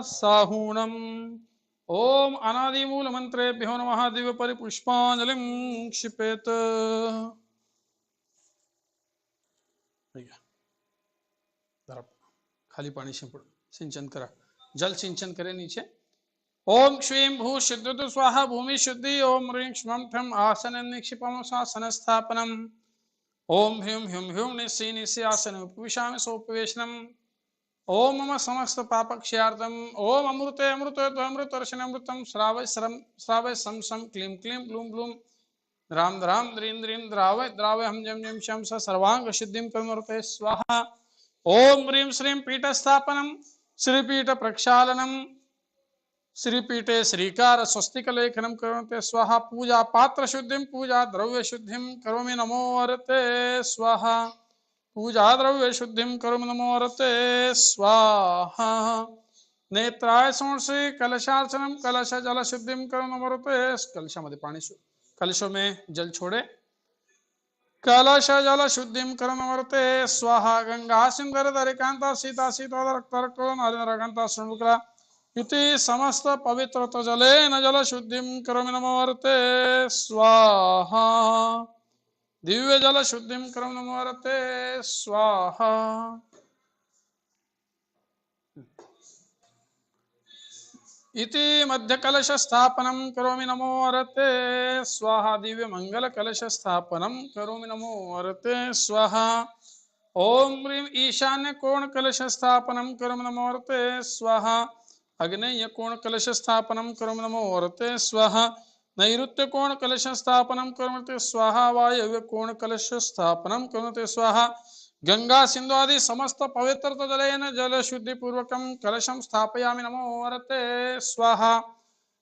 साहूणम। ओम अनादिमूल मंत्रेभ्यो नमः। दिव्य परिपुष्पांजलिं क्षिपेत। खाली पानी सिंचन करा, जल सिंचन करे नीचे। ओम श्रीं भू शुद्धि स्वाहा भूमि शुद्धि। ओम ह्रीं क्ष्मं ठं आसन निक्षिपं शासन स्थापनम। ओम ह्यूं ह्यूं ह्यूं निस्सी निस्सी आसन उपविशामि सोपवेशनम। ओम मम समस्त पापक्षयार्थम। ओम अमृते अमृते अमृतर्शन अमृतम श्रावय श्रावय सम सम क्लीं क्लीं ब्लूं ब्लूं द्राम द्राम द्रीं द्रीं द्रावय द्रावय हम जम जम शम स सर्वांग सिद्धिं कर्मरते स्वाहा। ओम ह्रीं श्रीं पीठस्थापनम श्रीपीठ प्रक्षालनम। श्रीपीठे श्रीकार स्वस्तिक लेखनम करोते स्वाहा। पूजा पात्र शुद्धिं पूजा द्रव्य शुद्धिं करोमि नमो अरते स्वाहा। पूजा द्रव्य शुद्धिं करोमि नमो अरते स्वाहा। नेत्राय संसे कलशार्चनम कलश जल शुद्धिं करोमि नमो अरते। कलशामध्ये पाणी, कलशों में जल छोड़े। कलश जल शुद्धिं करोमि नमो अरते स्वाहा। गंगा सिंधु दरिकांता सीता सीता रक्त रक्त नरकांता शुक्ला इति समस्त पवित्र जलेन जल शुद्धिं करोमि नमो अरते स्वाहा। दिव्य जल शुद्धिं करोमि नमो अरते स्वाहा। इति मध्य कलश स्थापनम करोमि नमो अरते स्वाहा। दिव्य मंगल कलश स्थापनम करोमि नमो अरते स्वाहा। ओम ह्रीं ईशान्य कोण कलश स्थापनम करोमि नमो अरते स्वाहा। अग्नेय कोण कलश स्थापनम करोमि नमो अरते स्वाहा। नैऋत्य कोण कलश स्थापनम करोमि स्वाहा। वायव्य कोण कलश स्थापनम करोमि स्वाहा। गंगा सिंधु आदि समस्त पवित्र जलेन जल शुद्धि पूर्वकम कलशम स्थापयामि नमो अरते स्वाहा।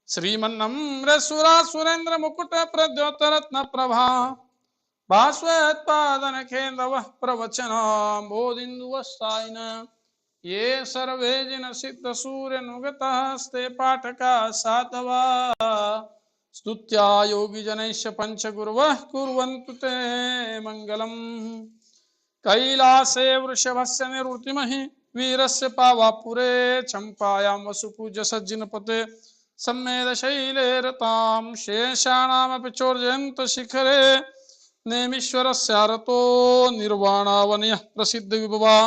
श्रीमन्नम्र सुरा सुरेंद्र मुकुट प्रद्योत रत्न प्रभा भास्वत्पादन खेन्दव प्रवचना बोधिन्दुवस्तायन। ये सर्वे जिन सिद्ध सूर्य नुगतः स्ते पाठका साधवा। स्तुत्या योगी जनैश्च पंच गुरवः कुर्वन्तु ते मंगलम्। कैलासे वृषभस्य निवृत्तिमहि वीरस्य पावापुरे चंपायां वसुपूज्य सज्जिनपते सम्मेद शैले रतां शेषाणामपि चोर्जयन्त शिखरे नेमीश्वरस्यारतो निर्वाणावनयः प्रसिद्ध विभवा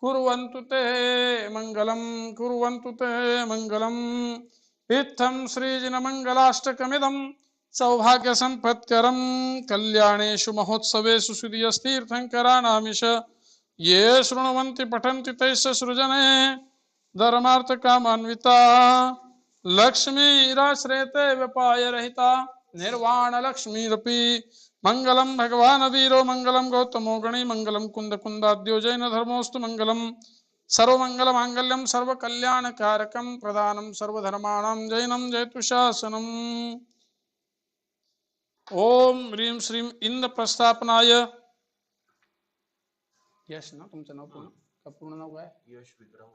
कुर्वन्तु ते मंगलम् कुर्वन्तु ते मंगलम्। इत्थं श्रीजिनमङ्गलाष्टकमिदं सौभाग्य संपत्करं कल्याणेषु महोत्सवेषु सुदीयस्तीर्थंकराणामिष ये शृण्वन्ति पठन्ति तैश्च सृजने धर्मार्थ कामान्विता लक्ष्मीराश्रयते व्यपाय रहिता निर्वाण लक्ष्मीरपि। मंगलम भगवान वीरो मंगलम गौतमो गणी मंगलम कुंद कुंदाद्यो जैन धर्मोस्तु मंगलम सर्वमंगल मांगल्यम सर्वकल्याण कारकम प्रदानम सर्वधर्माणां जैनम जयतु शासनम। ओम ह्रीं श्रीं इंद्र प्रस्थापनाय। यश ना तुमचं नाव पूर्ण नाव काय? यश विक्रम।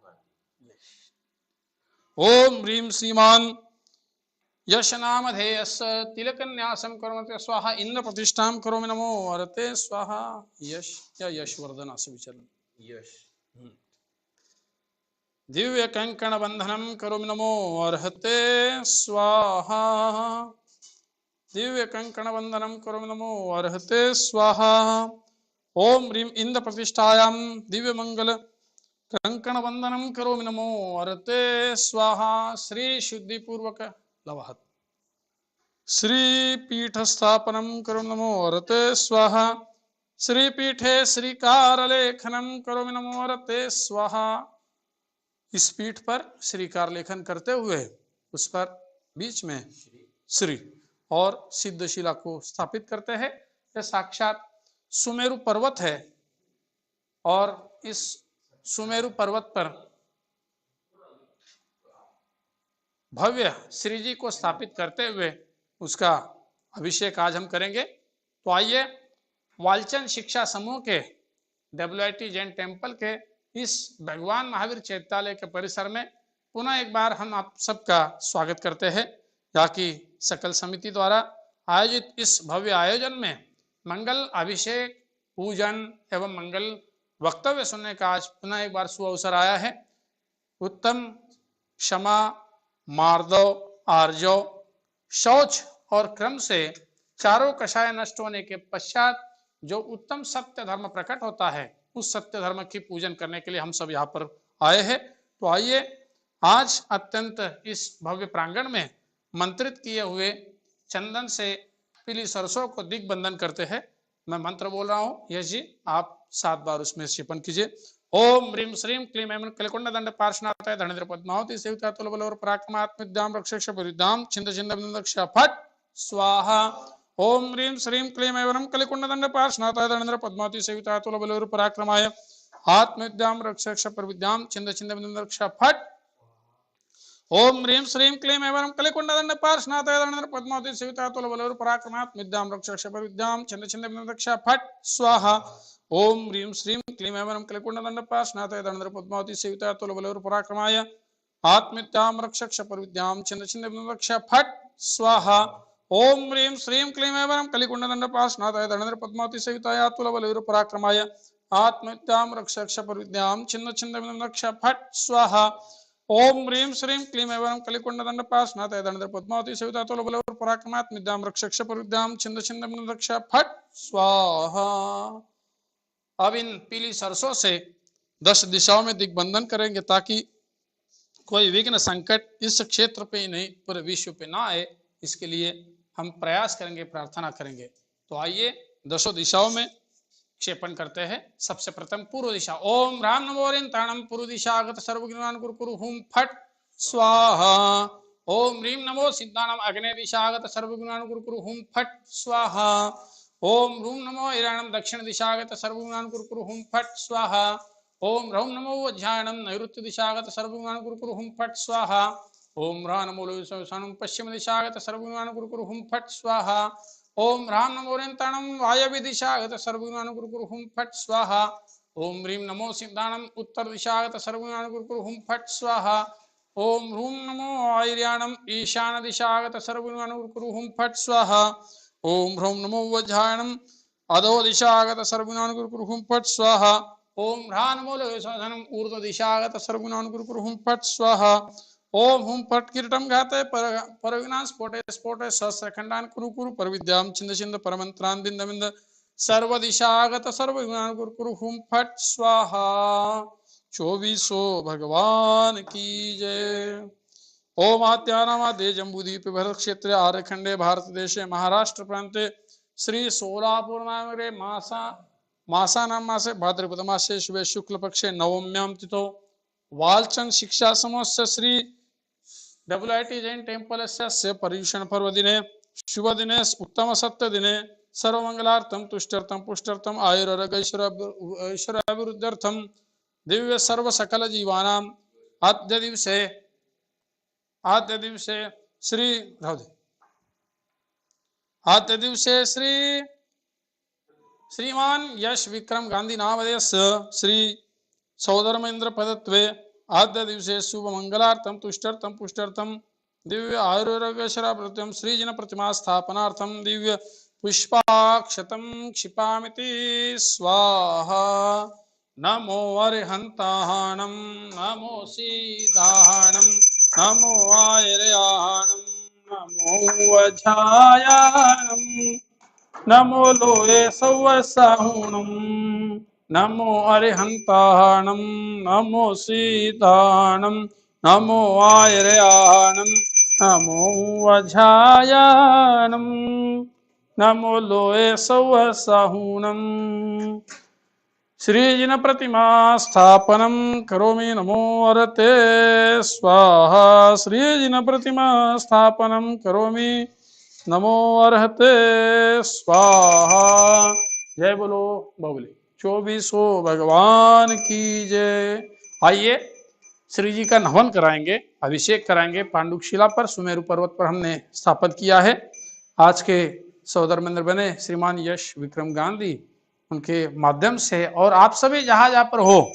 ओम ह्रीं श्रीमान यश नामधेयस्य तिलकन्यासं करोमि स्वाहा। इंद्र प्रतिष्ठां करोमि नमो अरते स्वाहा। यश या यशवर्धन असं विचारलं। यश दिव्य कंकण बंधनम करोमि नमो अर्हते स्वाहा। दिव्य कंकण बंधनम करोमि नमो अर्हते स्वाहा। ओम ह्रीं इंद्र प्रतिष्ठायां दिव्य मंगल कंकण बंधनम करोमि नमो अर्हते स्वाहा। श्री शुद्धि पूर्वक लवहत श्री पीठ स्थापनम करोमि नमो अर्हते स्वाहा। श्री पीठे श्रीकार लेखनम करोमि नमो अर्हते स्वाहा। इस पीठ पर श्रीकार लेखन करते हुए उस पर बीच में श्री और सिद्धशिला को स्थापित करते हैं। यह साक्षात सुमेरु पर्वत है और इस सुमेरु पर्वत पर भव्य श्री जी को स्थापित करते हुए उसका अभिषेक आज हम करेंगे। तो आइए वालचंद शिक्षा समूह के WIT जैन टेम्पल के इस भगवान महावीर चैत्यालय के परिसर में पुनः एक बार हम आप सबका स्वागत करते हैं। यहाँ की सकल समिति द्वारा आयोजित इस भव्य आयोजन में मंगल अभिषेक पूजन एवं मंगल वक्तव्य सुनने का आज पुनः एक बार सुअवसर आया है। उत्तम क्षमा, मार्दव, आर्जव, शौच और क्रम से चारों कषाय नष्ट होने के पश्चात जो उत्तम सत्य धर्म प्रकट होता है, उस सत्य धर्म की पूजन करने के लिए हम सब यहाँ पर आए हैं। तो आइए आज अत्यंत इस भव्य प्रांगण में मंत्रित किए हुए चंदन से पीली सरसों को दिग्बंधन करते हैं। मैं मंत्र बोल रहा हूँ, यश जी आप 7 बार उसमें शिपन कीजिए। ओम ह्रीं श्रीं क्लीं ऐं कलिकुंड दंड पार्श्वनाथाय धनेन्द्र पद्मावती सेविता तुलबल पराक्रमात्मविद्याम रक्षक्ष परिद्याम छिंद छिंद बिंदक्ष फट स्वाहा। ओम ह्रीं श्रीं क्लीं ऐं कलिकुंड दंड पार्श्वनाथाय धनेन्द्र पद्मावती सेविता तुलबल पराक्रमाय आत्मविद्याम रक्षक्ष परिद्याम छिंद छिंद बिंदक्ष फट। ओम ह्रीं श्रीं क्लीं ऐं कलिकुंड दंड पार्श्वनाथाय धनेन्द्र पद्मावती सेविता तुलबल पराक्रमात्मविद्याम रक्षक्ष परिद्याम छिंद छिंद बिंदक्ष फट स्वाहा। ओम ह्रीं श्रीं क्लीं ऐं कलिकुंड दंड पार्श्वनाथाय धनेन्द्र पद्मावती सेविता तुलबल पराक्रमाय आत्मविद्याम रक्षक्ष परिद्याम छिंद छिंद बिंदक्ष फट स्वाहा। ओम ह्रीं श्रीं क्लीं ऐं कलिकुंड दंड पार्श्वनाथाय धनेन्द्र पद्मावती सेविता तुलबल पराक्रमाय आत्मविद्याम रक्षक्ष परिद्याम छिंद छिंद बिंदक्ष फट स्वाहा। ओम ह्रीं श्रीं क्लीं ऐं कलिकुंड दंड पार्श्वनाथाय धनेन्द्र पद्मावती सेविता तुलबल पराक्रमात्मविद्याम रक्षक्ष परिद्याम छिंद छिंद बिंदक्ष फट स्वाहा। अब इन पीली सरसों से 10 दिशाओं में दिग्बंधन करेंगे ताकि कोई विघ्न संकट इस क्षेत्र पे ही नहीं पूरे विश्व पे ना आए। इसके लिए हम प्रयास करेंगे, प्रार्थना करेंगे। तो आइए 10 दिशाओं में क्षेपण करते हैं। सबसे प्रथम पूर्व दिशा। ओम राम नमो ताणम पूर्व दिशागत सर्वज्ञान कुरकुरु हुम फट स्वाहा। ओम ह्रीं नमो सिद्धानम अग्ने दिशागत सर्वज्ञान कुरकुरु हुम फट स्वाहा। ओम ह्रूं नमो ईराणम दक्षिण दिशागत सर्वज्ञान कुरकुरु हुम फट स्वाहा। ओम ह्रौं नमो वज्रायणम नैऋत्य दिशागत सर्वज्ञान कुरकुरु हुम फट स्वाहा। ओम ह्रां नमो लोहिसानम पश्चिम दिशागत सर्वज्ञान कुरकुरु हुम फट स्वाहा। ओम ह्रां नमो रेन्ताणम वायव्य दिशागत सर्वज्ञान कुरकुरु हुम फट स्वाहा। ओम ह्रीं नमो सिद्धानम उत्तर दिशागत सर्वज्ञान कुरकुरु हुम फट स्वाहा। ओम ह्रूं नमो आयर्याणम ईशान दिशागत सर्वज्ञान कुरकुरु हुम फट स्वाहा। ओम ह्रौं नमो वज्रायणम अधो दिशागत सर्वज्ञान कुरकुरु हुम फट स्वाहा। ओम ह्रां नमो लोहिसानम ऊर्ध्व दिशागत सर्वज्ञान कुरकुरु हुम फट स्वाहा। ओम हुम फट किरीटम घाते परविघ्नान् स्फोटे स्फोटे सहस्रखंडान् कुरु कुरु परविद्याम छिंद छिंद परमंत्रान् बिंद बिंद सर्व दिशागत सर्वज्ञान कुरकुरु हुम फट स्वाहा। 24 भगवान की जय। ओम आद्यानामाद्ये जम्बूद्वीपे भरत क्षेत्रे आर्यखंडे भारत देशे महाराष्ट्र प्रान्ते श्री सोलापुर नामरे मासानां मासे भाद्रपद मासे शुभे शुक्ल पक्षे नवम्यां तिथौ वालचंद शिक्षा समूहस्य श्री WIT जैन टेम्पल से पर्यूषण पर्व दिने शुभ दिने उत्तम सत्य दिने सर्वमंगलार्थम तुष्टर्थम पुष्टर्थम आयुरारोग्य ऐश्वर्याभिवृद्ध्यर्थम दिव्य सर्व सकल जीवानां आद्य दिवसे श्रीमान यश विक्रम गांधी नामधेयस्य श्री सौधर्मेन्द्र पदत्वे आद्य दिवसे शुभ मंगलार्थम तुष्टर्थम पुष्टर्थम दिव्य आयुर्वेदम श्रीजन प्रतिमा स्थापनार्थम दिव्य पुष्पाक्षतम क्षिपामिति स्वाहा। नमो अरिहंताहनम नमो सीताहनम नमो आयर्याहनम नमो वज्रायणम नमो लोहे सवसाहुणम नमो अरिहंताहनम नमो सीताहनम नमो आयर्याहनम नमो वज्रायणम नमो लोहे सवसाहुणम। श्रीजिन प्रतिमा स्थापनम करोमि नमो अरते स्वाहा। श्रीजिन प्रतिमा स्थापनम करोमि नमो अर्हते स्वाहा। जय बोलो बाबुली 24 भगवान की जय। आइए श्री जी का नमन कराएंगे, अभिषेक कराएंगे। पांडुशिला पर सुमेरु पर्वत पर हमने स्थापित किया है। आज के सौधर्मेंद्र बने श्रीमान यश विक्रम गांधी, उनके माध्यम से और आप सभी जहां जहां पर हो,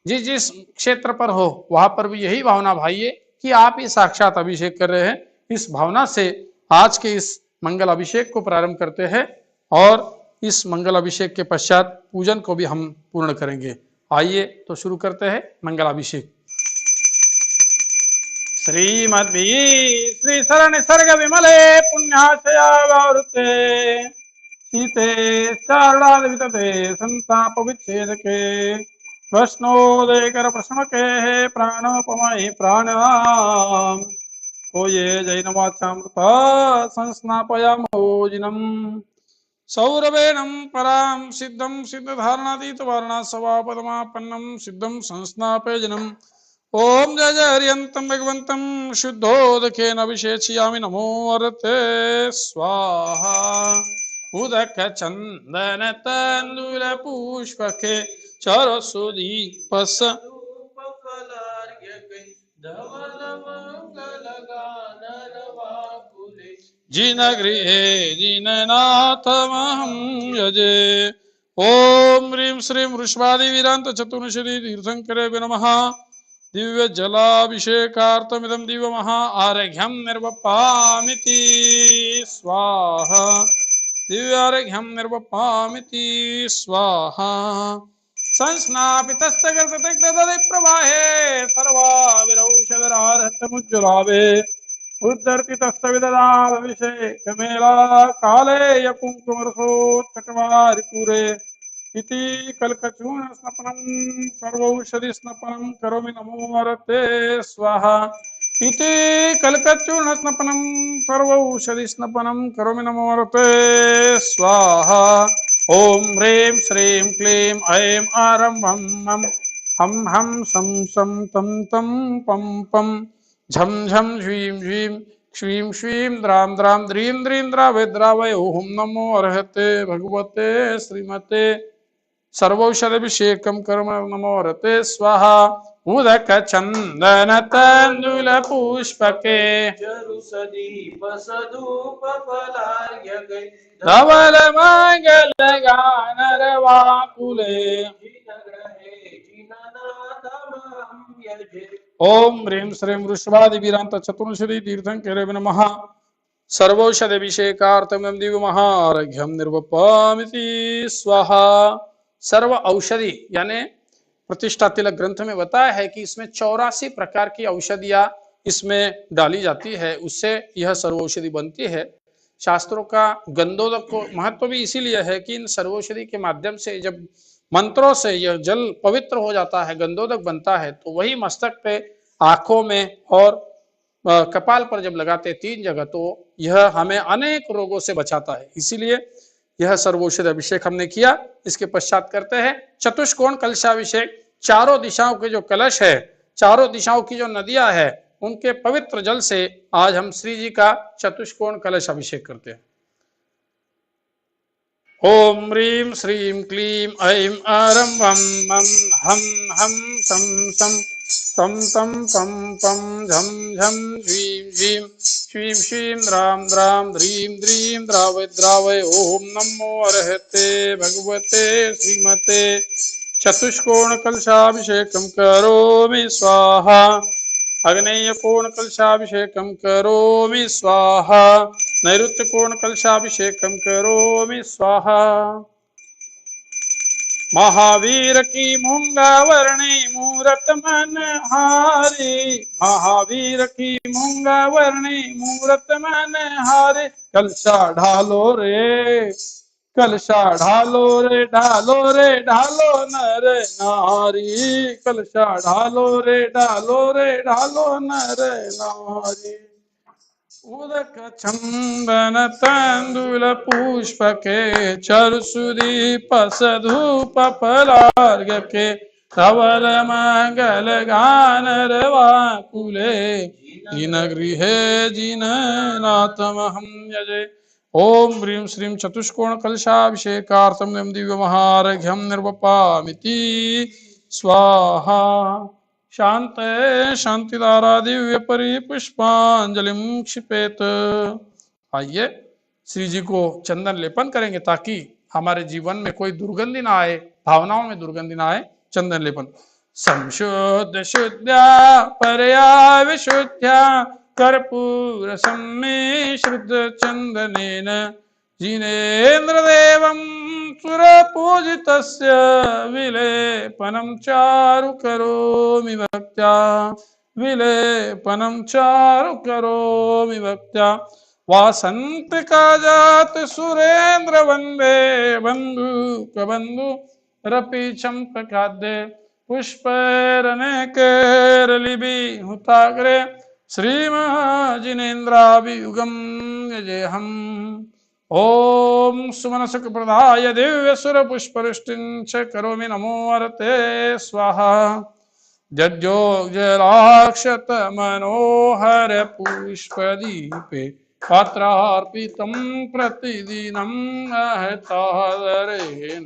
जिस जिस क्षेत्र पर हो, वहां पर भी यही भावना भाइये कि आप ही साक्षात अभिषेक कर रहे हैं। इस भावना से आज के इस मंगल अभिषेक को प्रारंभ करते हैं और इस मंगल अभिषेक के पश्चात पूजन को भी हम पूर्ण करेंगे। आइए तो शुरू करते हैं मंगल अभिषेक। श्रीमद्भिः श्रीशरणनिसर्ग विमले पुण्याशयावृते शीते शारदादिवितते संताप विच्छेदके प्रश्नोदयकर प्रश्नके प्राणोपमहि प्राणाम् ओ ये जैनवाचामृता संस्नापयामोजिनम् सौरभेणं परां सिद्धं सिद्धधारणातीतवारणा सिद्धं संस्नापयजनम् ओम जय जय हरियंतं भगवन्तं शुद्धोदकेन अभिषेचयामि नमो वरते स्वाहा उदक चंदन तंदुल पुष्पके चरसुदीपस जिनगृहे जिननाथमहं यजे ओम ह्रीं श्रीं वृषभादिवीरान्त चतुर्विंशति तीर्थंकरे नमः दिव्य जलाभिषेकार्थमिदं दिव्य महा आर्घ्यं निर्वपामिति स्वाहा दिव्यार्घ्यं निर्वपामिति स्वाहा संस्नापितस्तगतदग्धदधि प्रवाहे सर्वाविरौषधरारहतमुज्ज्वलाभे उद्धर्पितस्तविददाभिषेकमेला काले यकुङ्कुमरसोत्कटवारिपूरे इति कल्कचूर्ण स्नपनं सर्वौषधि स्नपनं करोमि नमो वरते स्वाहा इति कल्कचूर्ण स्नपनं सर्वौषधि स्नपनं करोमि नमो वरते स्वाहा ओम ह्रीं श्रीं क्लीं ऐं आरं वं हं हं सं सं तं तं पं पं झं झं झ्वीं झ्वीं क्ष्वीं श्वीं द्रां द्रां द्रीं द्रीं द्रावय द्रावय ओं नमो अर्हते भगवते श्रीमते सर्वौषधाभिषेकं कर्म नमो रते स्वाहा उदक चंदन तंदुल पुष्पके धवल मंगल गान रवाकुले ओम ह्रीं श्रीं वृषभादिवीरान्त चतुर्विंशति तीर्थंकरे नमः सर्वौषधाभिषेकार्थं दिव्य महार्घ्यं निर्वपामिति स्वाहा सर्व औषधि यानी प्रतिष्ठा तिलक ग्रंथ में बताया है कि इसमें 84 प्रकार की औषधियां इसमें डाली जाती है, उससे यह सर्व औषधि बनती है। शास्त्रों का गंधोदक को महत्व भी इसीलिए है कि इन सर्वौषधि के माध्यम से जब मंत्रों से यह जल पवित्र हो जाता है, गंधोदक बनता है, तो वही मस्तक पे, आंखों में और कपाल पर जब लगाते 3 जगह, तो यह हमें अनेक रोगों से बचाता है। इसीलिए यह सर्वौषध अभिषेक हमने किया। इसके पश्चात करते हैं चतुष्कोण कलशाभिषेक। चारों दिशाओं के जो कलश है, चारों दिशाओं की जो नदियां है, उनके पवित्र जल से आज हम श्री जी का चतुष्कोण कलश अभिषेक करते हैं। ओम ह्रीं श्रीं क्लीं ऐं आरं वं हं हं सं सं तं तं पं पं झं झं झ्वीं झीं श्वीं श्वीं द्रां द्रां द्रीं द्रीं द्रावय द्रावय ओम नमो अर्हते भगवते श्रीमते चतुष्कोण कलशाभिषेकं करोमि स्वाहा अग्नेय कोण कलशाभिषेकं करोमि स्वाहा नैऋत्य कोण कलशाभिषेकं करोमि स्वाहा महावीर की मूंगावर्णी मूरत मनहारी महावीर की मूंगावर्णी मूरत मनहारी कलशा ढालो रे कलशा ढालो रे ढालो रे ढालो नर नारी कलशा ढालो रे ढालो रे ढालो नर नारी उदक चंदन तंदुल पुष्पके चरसुदीप सधूप फलार्घ के धवल मंगल गान रवाकुले जिन गृहे जिननाथमहं यजे ओम ह्रीं श्रीं चतुष्कोण कलशाभिषेकार्थं दिव्य महार्घ्यं निर्वपामिति स्वाहा शांत शांतिदारा दिव्य परिपुष्पांजलिं क्षिपेत। आइए श्री जी को चंदन लेपन करेंगे ताकि हमारे जीवन में कोई दुर्गंधि ना आए, भावनाओं में दुर्गंधि ना आए। चंदन लेपन संशुद्ध शुद्ध्या परया विशुद्ध्या कर्पूर सम्मिश्रित चंदनेन जिनेन्द्रदेवं सुरपूजितस्य विलेपनं चारु करोमि भक्त्या विलेपनं चारु करोमि भक्त्या वासन्तिकाजात सुरेन्द्र वन्दे बन्धुकबन्धु रपि चम्पकाद्ये पुष्पैरनेकैर्लिभिहुताग्रे श्रीमहाजिनेन्द्राभियुगं यजेऽहम् ओम सुमनसुखप्रदाय दिव्यसुरपुष्पवृष्टिं च करोमि नमो वरते स्वाहा जज्जोज्जलाक्षत मनोहर पुष्पदीपे पात्रार्पितं प्रतिदिनं महतादरेण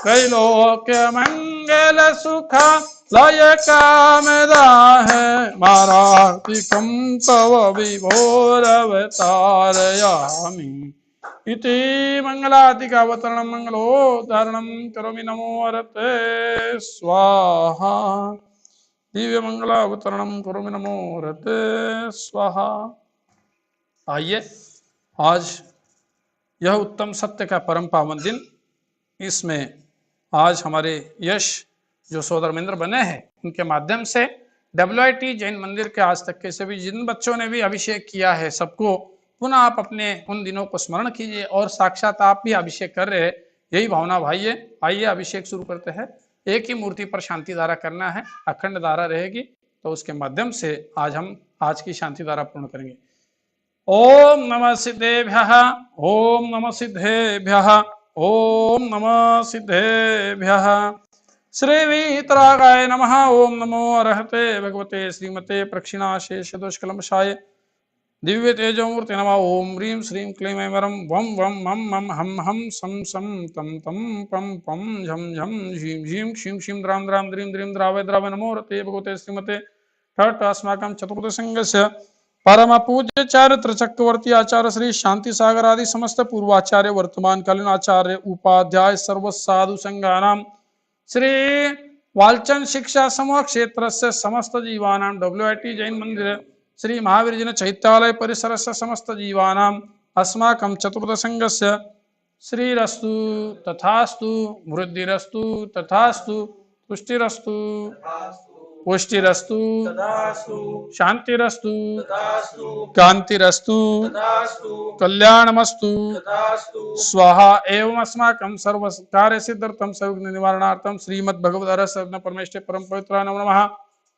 त्रैलोक्यमङ्गलसुखा लयकामदाः मारार्तिकं तव विभोरवतारयामि इति मंगलाधिकावतरणं मंगलोदाहरणं करोमि नमो वरते स्वाहा दिव्य मंगलावतरणं करोमि नमो वरते स्वाहा। आइए आज यह उत्तम सत्य का परम पावन दिन, इसमें आज हमारे यश जो सोदरमिंद्र बने हैं उनके माध्यम से WIT जैन मंदिर के आज तक के सभी जिन बच्चों ने भी अभिषेक किया है सबको पुनः आप अपने उन दिनों को स्मरण कीजिए और साक्षात आप भी अभिषेक कर रहे हैं, यही भावना भाइये। आइए अभिषेक शुरू करते हैं। एक ही मूर्ति पर शांति धारा करना है, अखंड धारा रहेगी तो उसके माध्यम से आज हम आज की शांति धारा पूर्ण करेंगे। ओम नमः सिद्धेभ्यः, ओम नमः सिद्धेभ्यः, ओम नमः सिद्धेभ्यः। श्री वीतरागाय नमः। ओम नमो अरहते भगवते श्रीमते प्रक्षिणाशेष दोषकलमशाय दिव्य तेजोमूर्ति नमः। ओम ह्रीं श्रीं क्लीं ऐं वरं वं वं मं मं हं हं सं सं तं तं पं पं झं झं झीं झीं क्षीं क्षीं द्रां द्रां द्रीं द्रीं द्रावय द्रावय नमो रते भगवते श्रीमते ठट् अस्माकं चतुर्थसंघस्य परम पूज्य चारित्र चक्रवर्ती आचार्य श्री शांति सागर आदि समस्त पूर्वाचार्य वर्तमानकालीन आचार्य उपाध्याय सर्व साधु संघानां श्री वालचंद शिक्षा समूह क्षेत्र से समस्त जीवानां WIT जैन मंदिर श्री महावीरजन चैत्यालय परिसर से समस्त जीवानां अस्माकं चतुर्थसंघस्य श्रीरस्तु तथास्तु वृद्धिरस्तु तथास्तु पुष्टिरस्तु पुष्टिरस्तु शांतिरस्तु कांतिरस्तु कल्याणमस्तु स्वाहा एवं अस्माकं सर्व कार्य सिद्ध्यर्थं सर्वविघ्न निवारणार्थं श्रीमद्भगवद्गीता परमेश्वर परम पवित्राय नमो नमः।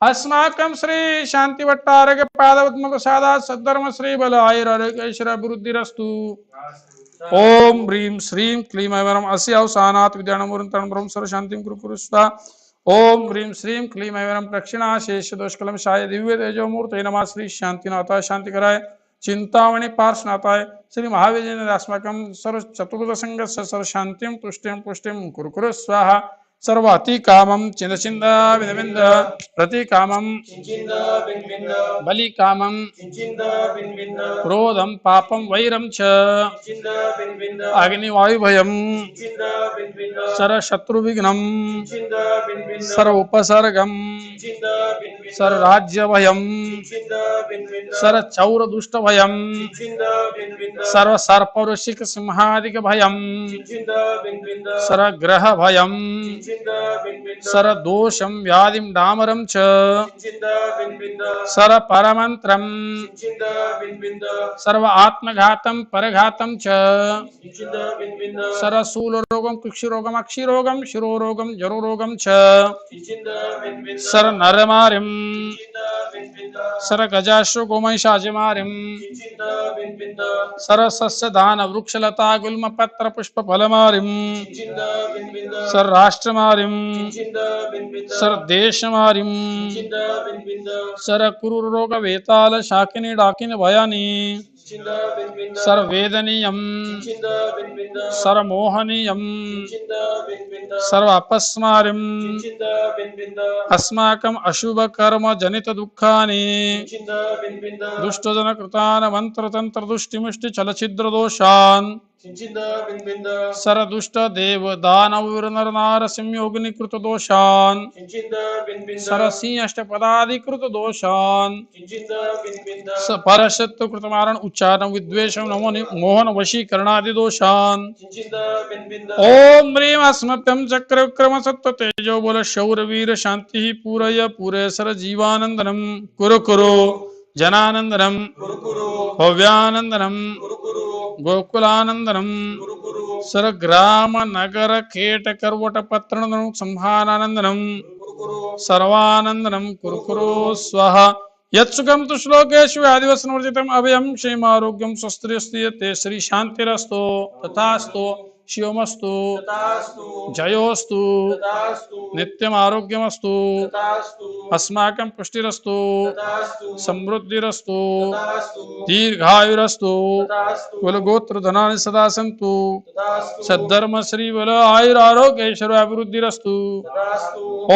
अस्माकं श्री शांति भट्टारक पादपद्म प्रसादात् सद्धर्म श्री बल आयुरारोग्य ऐश्वर्याभिवृद्धिरस्तु। ओम ह्रीं श्रीं क्लीं ऐं वरं अस्य अवसानात् विद्यानामूर्तं ब्रह्म सर्व शांतिं कुरु स्वाहा। ओम ह्रीं श्रीं क्लीं ऐं वरं प्रक्षिणाशेष दोषकलमशाय दिव्य तेजोमूर्तये नमः। श्री शांतिनाथाय शांतिकराय चिंतामणि पार्श्वनाथाय श्री महावीर अस्माकं सर्व चतुर्थसंघस्य सर्व शांतिं तुष्टिं पुष्टिं कुरु स्वाहा। सर्वाति कामं चिन्द चिन्द विंद विंद प्रति कामं बलि कामं क्रोधं पापं वैरं च अग्निवायुभयं सर्वशत्रुविघ्नं सर्वोपसर्गं सर्वराज्यभयं सर्वचौरदुष्टभयं सर्वसर्पऋषिक सिंहादिकभयं सर्वग्रहभयं सर्वदोषं व्याधिं डामरं च सर्वपरमन्त्रं सर्व आत्मघातं परघातं च सर्वशूलरोगं कुक्षिरोगं अक्षिरोगं शिरोरोगं जरोरोगं च सर्वनरमारिं सर्वगजाश्व गोमहिषाजिमारिं सर्वसस्यदान वृक्षलता गुल्मपत्र पुष्पफलमारिं सर्वराष्ट्रमारिं सर्वदेशमारिं सर्वकुरुरोगवेताल शाकिनी डाकिनी भयानि सर्ववेदनीयं सर्वमोहनीयं सर्वापस्मारिं अस्माकम् अशुभकर्म जनित दुःखानि दुष्टजनकृतान् मंत्रतंत्र दुष्टिमुष्टि चलचिद्र दोषान् सरदुष्ट देव दानव नर नार संयोगनिकृत दोषान् सरसिंह अष्टपदाधिकृत दोषान् परशत्व कृतमारण उच्चारण विद्वेषम नमो मोहन वशीकरणादि दोषान् ओम ह्रीं अस्मभ्यं चक्र विक्रम सत्व तेजो बल शौर वीर शांति पूरय पूरय सर जीवानंदनम कुरु कुरु जनानंदनम भव्यानंदनम गोकुलानंदनम सरग्राम नगर खेट करवट पत्र संहारानंदनम सर्वानंदनम कुरु कुरु स्वाहा यत्सुखम तु श्लोकेषु आदिवसनवर्जितम् अभयं क्षेमारोग्यं स्वस्त्रियस्ति ते श्री शांतिरस्तु तथास्तु शिवमस्तु जयोस्तु नित्यम आरोग्यमस्तु अस्माकं पुष्टिरस्तु समृद्धिरस्तु दीर्घायुरस्तु कुलगोत्र धनानि सदा सन्तु सद्धर्म श्री बल आयुर आरोग्य ऐश्वर्याभिवृद्धिरस्तु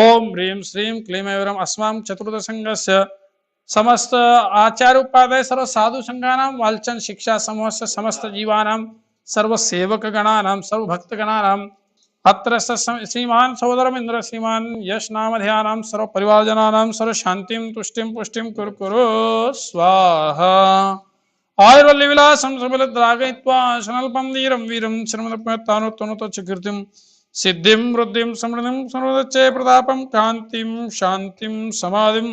ओम ह्रीं श्रीं क्लीं ऐं अस्मां चतुर्दशसङ्घस्य समस्त आचार्य उपाध्याय सर्व साधु संघानां वालचन शिक्षा समूहस्य समस्त जीवानां सर्व सेवक गणानां सर्व भक्त गणानां अत्र श्रीमान सहोदरमिंद्र श्रीमान यश नामधेयानां सर्व परिवारजनानां सर्व शांतिं तुष्टिं पुष्टिं कुरु कुरु स्वाहा आयुर्वल्ली विलासं सबलद्रागयित्वा शनल्पं धीरं वीरं श्रीमदत्तानुत्तनुत च कीर्तिं सिद्धिं वृद्धिं समृद्धिं सर्वदच्चे प्रतापं कान्तिं शान्तिं समाधिं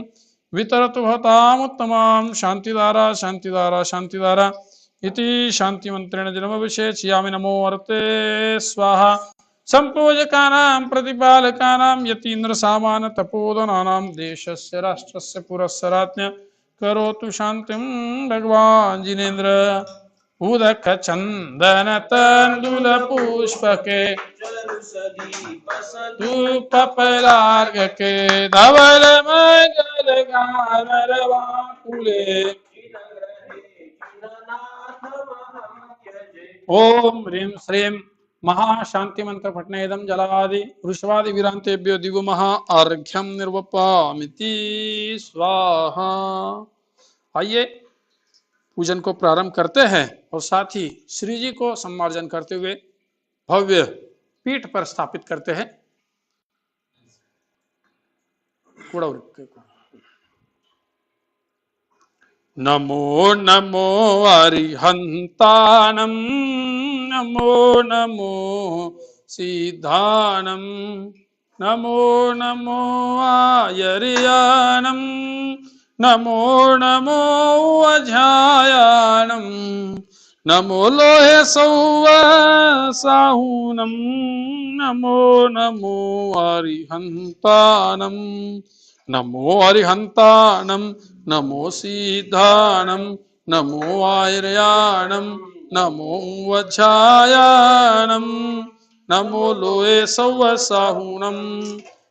वितरतु भवतामुत्तमां शांतिधारा शांतिधारा शांतिधारा इति शांतिमन्त्रेण जन्मविशेषयामि नमो अर्ते स्वाहा संपूजकानां प्रतिपालकानां यतीन्द्रसामान्य तपोधनानां देशस्य राष्ट्रस्य पुरस्य राज्ञ करोतु शान्तिं भगवान् जिनेन्द्र उदक चंदन तंदुल पुष्पके धूप पलार्घ के धवल मंगल गानरवाकुले ओम ह्रीं श्रीं महाशांति मंत्र पठनेदम जलादि वृषवादि विरांतेभ्यो दिवो महा अर्घ्यम निर्वपामिति स्वाहा। आइए पूजन को प्रारंभ करते हैं और साथ ही श्री जी को सम्मार्जन करते हुए भव्य पीठ पर स्थापित करते हैं। नमो नमो अरिहंतानम नमो नमो सिद्धानम नमो नमो आयर्यानम नमो नमो अध्यायानम नमो लोहे साहूनम नमो नमो अरिहंतानम नमो अरिहंतानम नमो सिद्धानम नमो आयर्यानम नमो वज्रायानम नमो लोहे साहूनम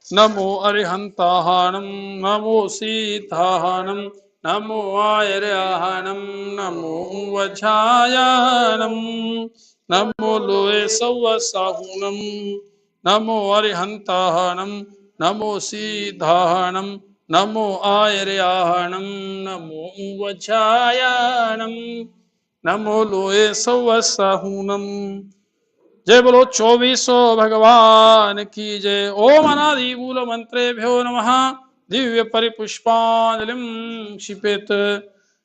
नमो अरिहंतानम नमो सिद्धानम नमो आयर्यानम नमो वज्रायानम नमो लोहे साहूनम नमो अरिहंतानम नमो सिद्धानम नमो आयर्यानम नमो वज्रायानम नमो लोहे साहूनम। जय बोलो 2400 भगवान की जय। ओम अनादि मूल मंत्रेभ्यो नमः। दिव्य परिपुष्पांजलिं क्षिपेत।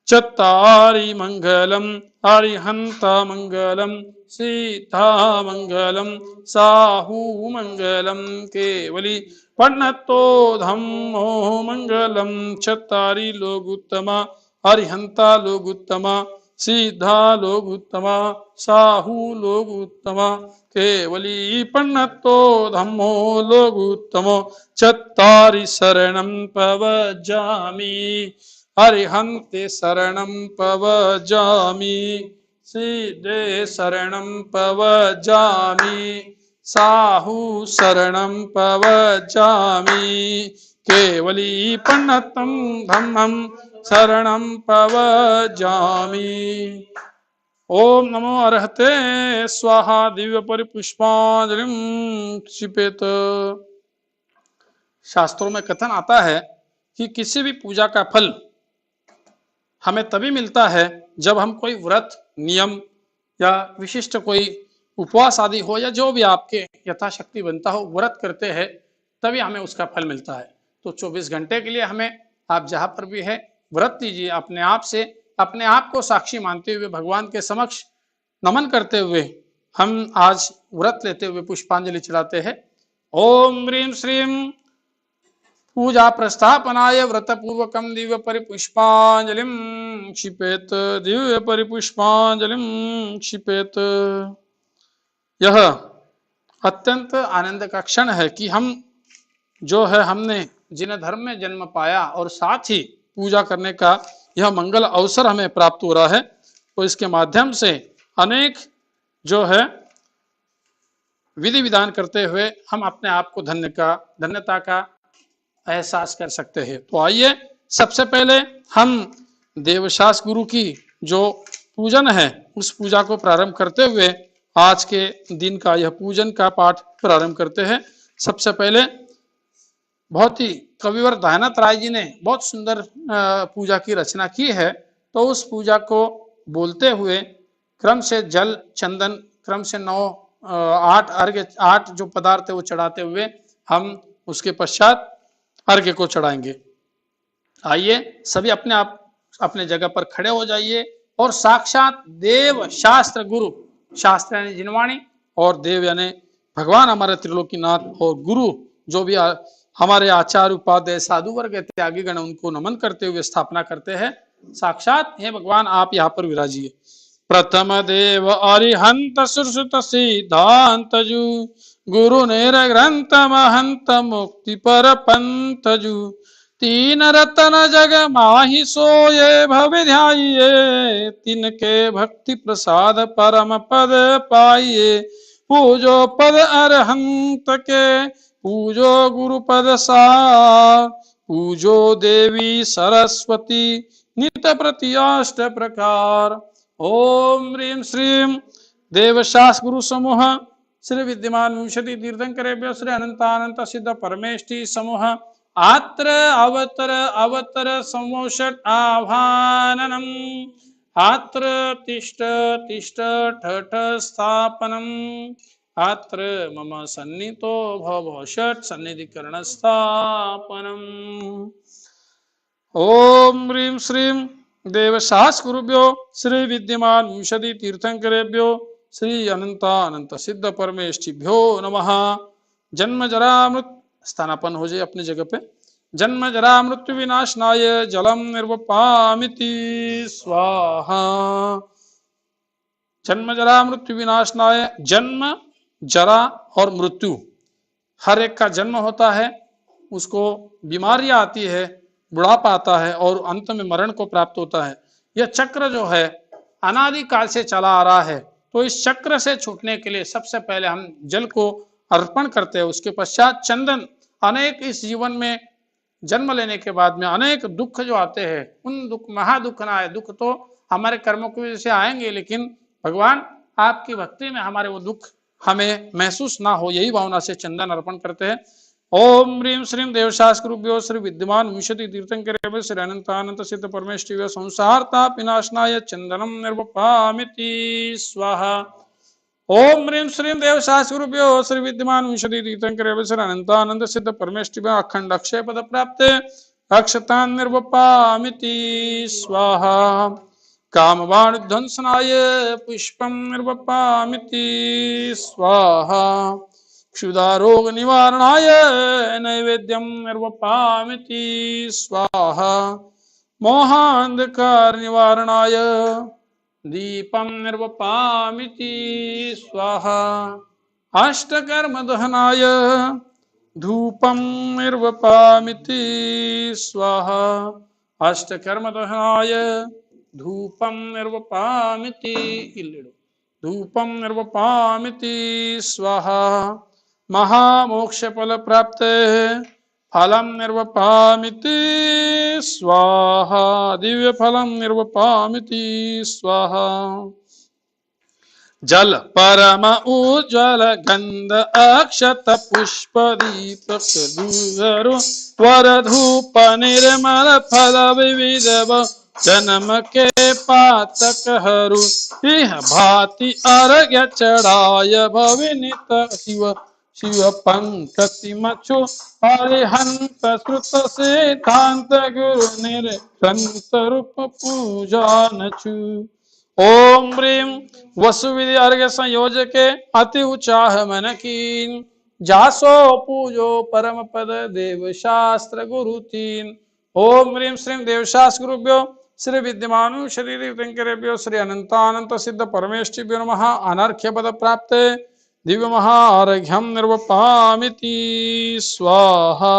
चत्तारि मंगलम अरिहंत मंगलम सीता मंगलम साहू मंगलम केवली पन्नतो धम्मो मंगलम। चत्तारि लोग उत्तमा अरिहंता लोग उत्तमा सीधा लोग उत्तमा साहू लोग उत्तमा केवली पन्नतो धम्मो लोग उत्तमो। चत्तारि शरणं पवजामि अरिहन्ते शरणं पवजामि सीधे शरणं पवजामि साहू शरणं पवजामि केवली पन्नतं धम्मं शरणं पवजामि। ओम नमो अर्हते स्वाहा। दिव्य परिपुष्पांजलिं क्षिपेत। शास्त्रों में कथन आता है कि किसी भी पूजा का फल हमें तभी मिलता है जब हम कोई व्रत नियम या विशिष्ट कोई उपवास आदि हो या जो भी आपके यथाशक्ति बनता हो व्रत करते हैं तभी हमें उसका फल मिलता है। तो 24 घंटे के लिए हमें आप जहां पर भी है व्रत कीजिए, अपने आप से अपने आप को साक्षी मानते हुए भगवान के समक्ष नमन करते हुए हम आज व्रत लेते हुए पुष्पांजलि चढ़ाते हैं। ओम ह्रीं श्रीं पूजा प्रस्थापनाय व्रत पूर्वकम दिव्य परिपुष्पांजलिम क्षिपेत, दिव्य परिपुष्पांजलिम क्षिपेत। यह अत्यंत आनंद का क्षण है कि हम जो है हमने जिन धर्म में जन्म पाया और साथ ही पूजा करने का यह मंगल अवसर हमें प्राप्त हो रहा है, तो इसके माध्यम से अनेक जो है विधि विधान करते हुए हम अपने आप को धन्यता का एहसास कर सकते हैं। तो आइए सबसे पहले हम देवशास गुरु की जो पूजन है उस पूजा को प्रारंभ करते हुए आज के दिन का यह पूजन का पाठ प्रारंभ करते हैं। सबसे पहले बहुत ही कविवर दयानंद राय जी ने बहुत सुंदर पूजा की रचना की है, तो उस पूजा को बोलते हुए क्रम से जल चंदन क्रम से 8 अर्घ्य 8 जो पदार्थ है वो चढ़ाते हुए हम उसके पश्चात अर्घ्य को चढ़ाएंगे। आइए सभी अपने आप अपने जगह पर खड़े हो जाइए और साक्षात देव शास्त्र गुरु, शास्त्र यानी जिनवाणी और देव यानी भगवान हमारे त्रिलोकीनाथ और गुरु जो भी हमारे आचार्य उपाध्याय साधु वर्ग त्यागी गण उनको नमन करते हुए स्थापना करते हैं। साक्षात हे भगवान आप यहाँ पर विराजिए। प्रथम देव अरिहंत सुश्रुत सिद्धांतजु, गुरु नेर ग्रंथ महंत मुक्ति पर पंथजु, तीन रतन जग माहि सोये भव ध्याइये, तिनके भक्ति प्रसाद परम पद पाइये, पूजो पद अरहंत के पूजो गुरुपद सार, पूजो देवी सरस्वती नित प्रति अष्ट प्रकार। ओम ह्रीं श्रीं देवशास गुरु समूह श्री विद्यमान विंशति तीर्थंकरेभ्यो श्री अनंतानंत सिद्ध परमेष्टि समूह आत्र अवतर अवतर समोषट आभाननम, आत्र तिष्ठ तिष्ठ ठठ स्थापनम, अत्र मम सन्नितो भव षट् सन्निधिकरण स्थापनम। ओम ह्रीं श्रीं देवशास गुरुभ्यो श्री विद्यमान विंशति तीर्थंकरेभ्यो श्री अनंतानंत सिद्ध परमेष्टिभ्यो नमः। जन्म जरा मृत्यु स्थानापन्न हो जाए अपनी जगह पे। जन्म जरा मृत्यु विनाशनाय जलम निर्वपामिति स्वाहा। जन्म जरा मृत्यु विनाशनाय, जन्म जरा और मृत्यु हर एक का जन्म होता है, उसको बीमारियां आती है, बुढ़ापा आता है और अंत में मरण को प्राप्त होता है। यह चक्र जो है अनादि काल से चला आ रहा है, तो इस चक्र से छूटने के लिए सबसे पहले हम जल को अर्पण करते हैं, उसके पश्चात चंदन। अनेक इस जीवन में जन्म लेने के बाद में अनेक दुख जो आते हैं, उन दुख महादुख ना आए, दुख तो हमारे कर्मों की वजह से आएंगे, लेकिन भगवान आपकी भक्ति में हमारे वो दुख हमें महसूस ना हो, यही भावना से चंदन अर्पण करते हैं। ओम ह्रीं श्रीं देवशास गुरुभ्यो श्री विद्यमान विंशति तीर्थंकरेभ्यो श्री अनंतानंत सिद्ध परमेष्टिभ्यो संसारता विनाशनाय चंदनम निर्वपामिति स्वाहा। ओम ह्रीं श्रीं देवशास गुरुभ्यो श्री विद्यमान विंशति तीर्थंकरेभ्यो श्री अनंतानंद सिद्ध परमेष्टिभ्यो अखंड अक्षय पद प्राप्ते अक्षतान् निर्वपामिति स्वाहा। कामवाण ध्वंसनाय पुष्पम निर्वपामिति स्वाहा। क्षुधा रोग निवारणाय नैवेद्यम निर्वपामिति स्वाहा। मोहांधकार निवारणाय दीपम निर्वपामिति स्वाहा। अष्टकर्म दहनाय धूपम निर्वपामिति स्वाहा। अष्टकर्म दहनाय धूपम निर्वपामिति धूपम निर्वपामिति स्वाहा। महामोक्ष फल प्राप्ते फलम निर्वपामिति स्वाहा। दिव्य फलम निर्वपामिति स्वाहा। जल परम उज्ज्वल गंध अक्षत पुष्प दीपक दूर वर धूप निर्मल फल विविध जन्म के पातक हरू इह भांति अर्घ्य चढ़ाय भविनित शिव शिव पंकति मछु हरिहंत श्रुत सिद्धांत गुरु निरंत रूप पूजा नचु। ओम ह्रीं वसुविधि अर्घ्य संयोजके अति उचाह मन कीन जासो पूजो परम पद देव शास्त्र गुरु तीन। ओम ह्रीं श्रीं देवशास्त्र गुरुभ्यो श्री विद्यमानु शरीर शंकरेभ्यो श्री अनंतानंत सिद्ध परमेष्ठिभ्यो नमः। अनर्घ्य पद प्राप्ते दिव्य महार्घ्यम निर्वपामिति स्वाहा।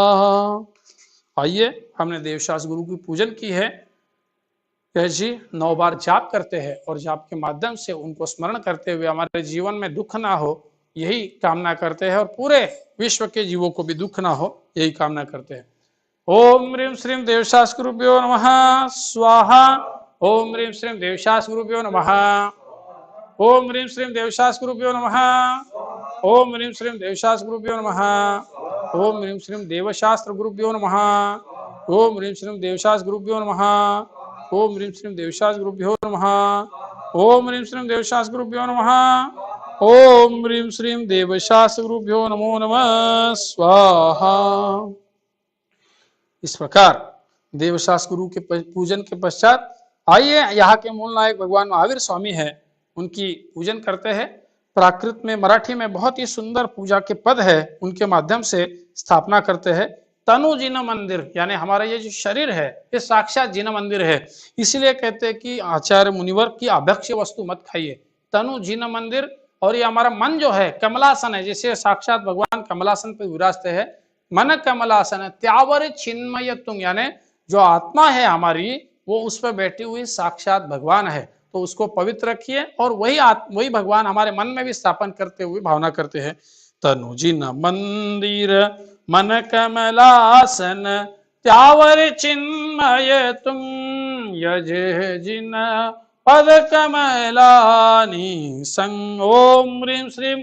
आइए, हमने देवशास्त्र गुरु की पूजन की है। यह जी 9 बार जाप करते हैं और जाप के माध्यम से उनको स्मरण करते हुए हमारे जीवन में दुख ना हो, यही कामना करते हैं और पूरे विश्व के जीवों को भी दुख ना हो, यही कामना करते हैं। ओम ह्रीं श्रीं देवशास्त्र गुरुभ्यो नमः स्वाहा। ओम ह्रीं श्रीं देवशास्त्र गुरुभ्यो नमः। ओम ह्रीं श्रीं देवशास्त्र गुरुभ्यो नमः। ओम ह्रीं श्रीं देवशास्त्र गुरुभ्यो नमः। ओम ह्रीं श्रीं देवशास्त्र गुरुभ्यो नमः। ओम ह्रीं श्रीं देवशास्त्र गुरुभ्यो नमः। ओम ह्रीं श्रीं देवशास्त्र गुरुभ्यो नमः। ओम ह्रीं श्रीं देवशास्त्र गुरुभ्यो नमः। ओम ह्रीं श्रीं देवशास्त्र गुरुभ्यो नमो नमः स्वाहा। इस प्रकार देवशास्त्र गुरु के पूजन के पश्चात आइए, यहाँ के मूल नायक भगवान महावीर स्वामी है, उनकी पूजन करते हैं। प्राकृत में, मराठी में बहुत ही सुंदर पूजा के पद है, उनके माध्यम से स्थापना करते हैं। तनु जिन मंदिर, यानी हमारा ये जो शरीर है ये साक्षात जिन मंदिर है, इसलिए कहते हैं कि आचार्य मुनिवर की अभक्ष्य वस्तु मत खाइए। तनु जिन मंदिर, और ये हमारा मन जो है कमलासन है, जैसे साक्षात भगवान कमलासन पर विराजते हैं। मन कमलासन त्यावर चिन्मय तुंग, यानी जो आत्मा है हमारी वो उस पर बैठी हुई साक्षात भगवान है, तो उसको पवित्र रखिए और वही भगवान हमारे मन में भी स्थापन करते हुए भावना करते हैं। तनु जिन मंदिर मन कमलासन त्यावर चिन्मय तुम यज जिन पद कमलानी संग। ओम ह्रीं श्रीं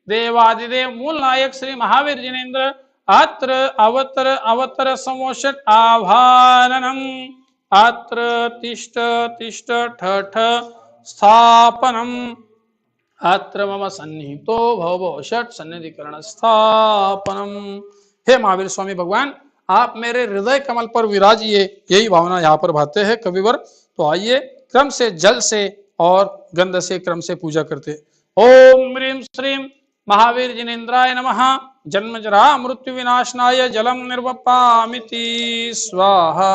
देवादिदेव मूल नायक श्री महावीर जिनेन्द्र अत्र अवतर अवतर समोषट आभाननम अत्र तिष्ठ तिष्ठ ठठ स्थापनम अत्र मम सन्निहितो भव षट सन्निधिकरण स्थापनम। हे महावीर स्वामी भगवान, आप मेरे हृदय कमल पर विराजिए, यही भावना यहाँ पर भाते हैं कविवर। तो आइए क्रम से जल से और गंध से क्रम से पूजा करते। ओम ह्रीं श्रीं महावीर जिनेन्द्राय नमः। जन्म जरा मृत्यु विनाशनाय जलम निर्वपामिति स्वाहा।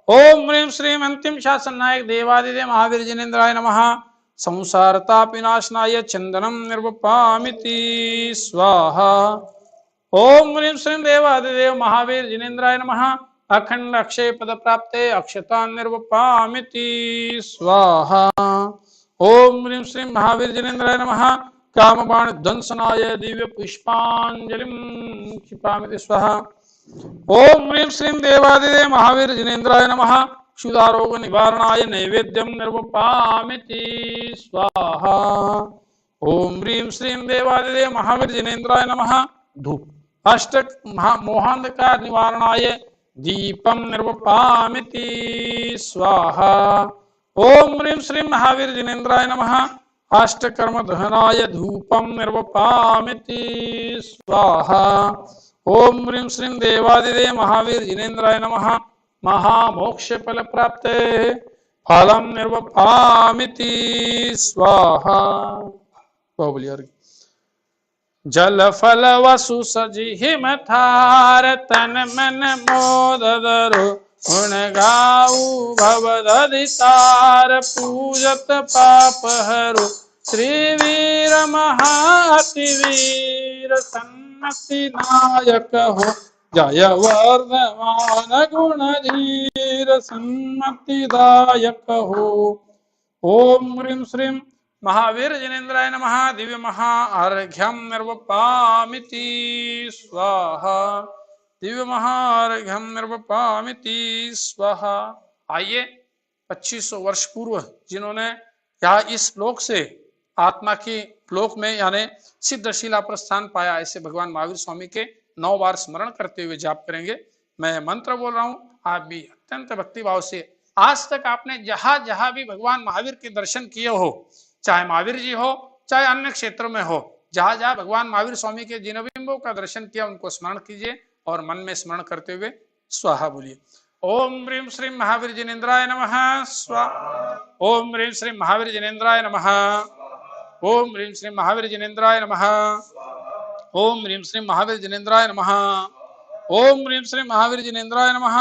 ओम ह्रीं श्रीं अंतिम शासन नायक देवादिदेव महावीर जिनेन्द्राय नमः। संसार ताप विनाशनाय चंदनम निर्वपामिति स्वाहा। ओम ह्रीं श्रीं देवादिदेव महावीर जिनेन्द्राय नमः। अखंड अक्षय पद प्राप्ते अक्षता निर्वपामिति स्वाहा। ओम ह्रीं श्रीं महावीर जिनेन्द्राय नमः। कामबाण ध्वंसनाय दिव्य पुष्पांजलिं क्षिपामिति स्वाहा। ओम ह्रीं श्रीं देवादिदेव महावीर जिनेन्द्राय नमः। क्षुधारोग निवारणाय नैवेद्यम निर्वपामिति स्वाहा। ओम ह्रीं श्रीं देवादिदेव महावीर जिनेन्द्राय नमः। धूप अष्टक मोहांधकार निवारणाय दीपम निर्वपामिति स्वाहा। ओम ह्रीं श्रीं महावीर जिनेन्द्राय नमः। अष्टकर्म दहनाय धूपम निर्वपामिति स्वाहा। ओम ह्रीं श्रीं देवादिदेव महावीर जिनेन्द्राय नमः। महामोक्ष फल प्राप्ते फलम निर्वपामिति स्वाहा। जल फल वसु सजी हिमथार तन मन मोदरो गुण गाऊ भवदधितार पूजत पाप हरु त्रिवीर महातिवीर सन्नति नायक हो जय वर्धमान गुण धीर सन्नतिदायक हो। ओम ह्रीं श्रीं महावीर जिनेन्द्राय नमः। दिव्य महार्घ्यम निर्वपामिति स्वाहा। दिव्य महार्घ्यम निर्वपामिति स्वाहा। आइए, 2500 वर्ष पूर्व जिन्होंने यहाँ इस लोक से आत्मा की लोक में यानी सिद्धशिला पर स्थान पाया, ऐसे भगवान महावीर स्वामी के 9 बार स्मरण करते हुए जाप करेंगे। मैं मंत्र बोल रहा हूँ, आप भी अत्यंत भक्ति भाव से आज तक आपने जहां जहां भी भगवान महावीर के दर्शन किए हो, चाहे महावीर जी हो चाहे अन्य क्षेत्रों में हो, जहां जहां भगवान महावीर स्वामी के जिन बिंबों का दर्शन किया उनको स्मरण कीजिए और मन में स्मरण करते हुए स्वाहा बोलिए। ओम ह्रीं श्री महावीर जिनेन्द्राय नमः स्वाहा। ओम ह्रीं श्री महावीर जिनेन्द्राय नमः। ओम ह्रीं श्री महावीर जिनेन्द्राय नमः। ओम ह्रीं श्री महावीर जिनेन्द्राय नमः। ओम ह्रीं श्री महावीर जिनेन्द्राय नमः।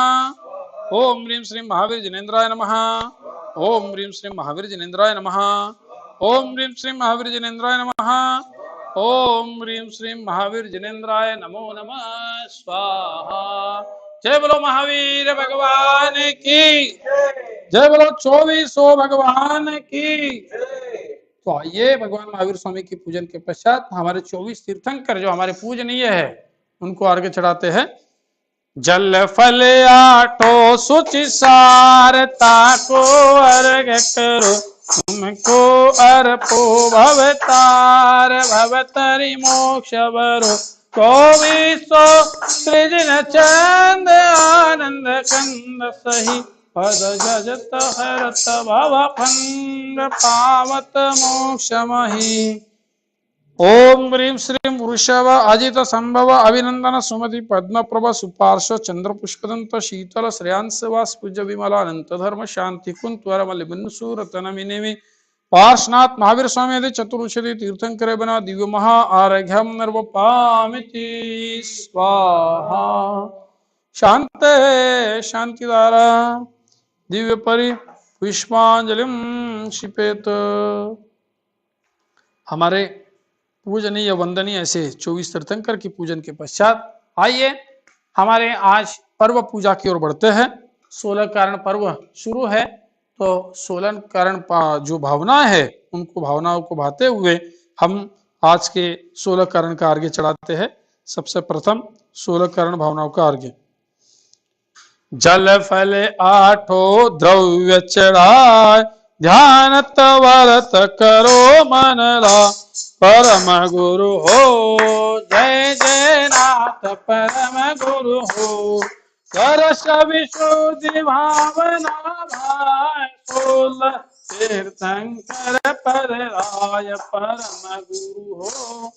ओम ह्रीं श्री महावीर जिनेन्द्राय नमः। ओम ह्रीं श्री महावीर जिनेन्द्राय नमः। ओम ह्रीं श्री महावीर जिनेन्द्राय नमः। ओम ह्रीं श्री महावीर जिनेन्द्राय नमो नमः स्वाहा। जय बोलो महावीर भगवान की जय। बोलो 2400 भगवान की। तो आइए भगवान महावीर स्वामी की पूजन के पश्चात हमारे 24 तीर्थंकर जो हमारे पूजनीय है उनको अर्घ्य चढ़ाते हैं। जल फल आठो सुचि सार ताको अर्घ्य करो तुमको अर्पो भवतार भवतरि मोक्ष वरो 2400 सृजन चंद आनंद कंद सही पद जजत हरत भव खंड पावत मोक्षमहि। ओम ह्रीं श्रीं वृषभ अजित संभव अभिनंदन सुमति पद्म प्रभ सुपार्श्व चंद्र पुष्पदंत शीतल श्रेयांसवास पूज्य विमलानंत धर्म शांति कुंत्वर मलिबिन्सूरतन मिनेमि पार्श्वनाथ महावीर स्वामी आदि चतुर्षधि तीर्थंकर बना दिव्य महा आर्घ्यम निर्वपामिति स्वाहा। शांत शांतिदारा दिव्य परि पुष्पांजलिम क्षिपेत। हमारे पूजनीय वंदनीय ऐसे 24 तीर्थंकर की पूजन के पश्चात आइए हमारे आज पर्व पूजा की ओर बढ़ते हैं। 16 कारण पर्व शुरू है तो 16 कारण जो भावना है उनको भावनाओं को भाते हुए हम आज के 16 कारण का अर्घ्य चढ़ाते हैं। सबसे प्रथम 16 कारण भावनाओं का अर्घ्य। जल फल आठो द्रव्य चढ़ाए ध्यान व्रत करो मन ला परम गुरु हो जय जय नाथ परम गुरु हो सरस विशुद्धि भावना भाई 16 तीर्थंकर पर राय परम गुरु हो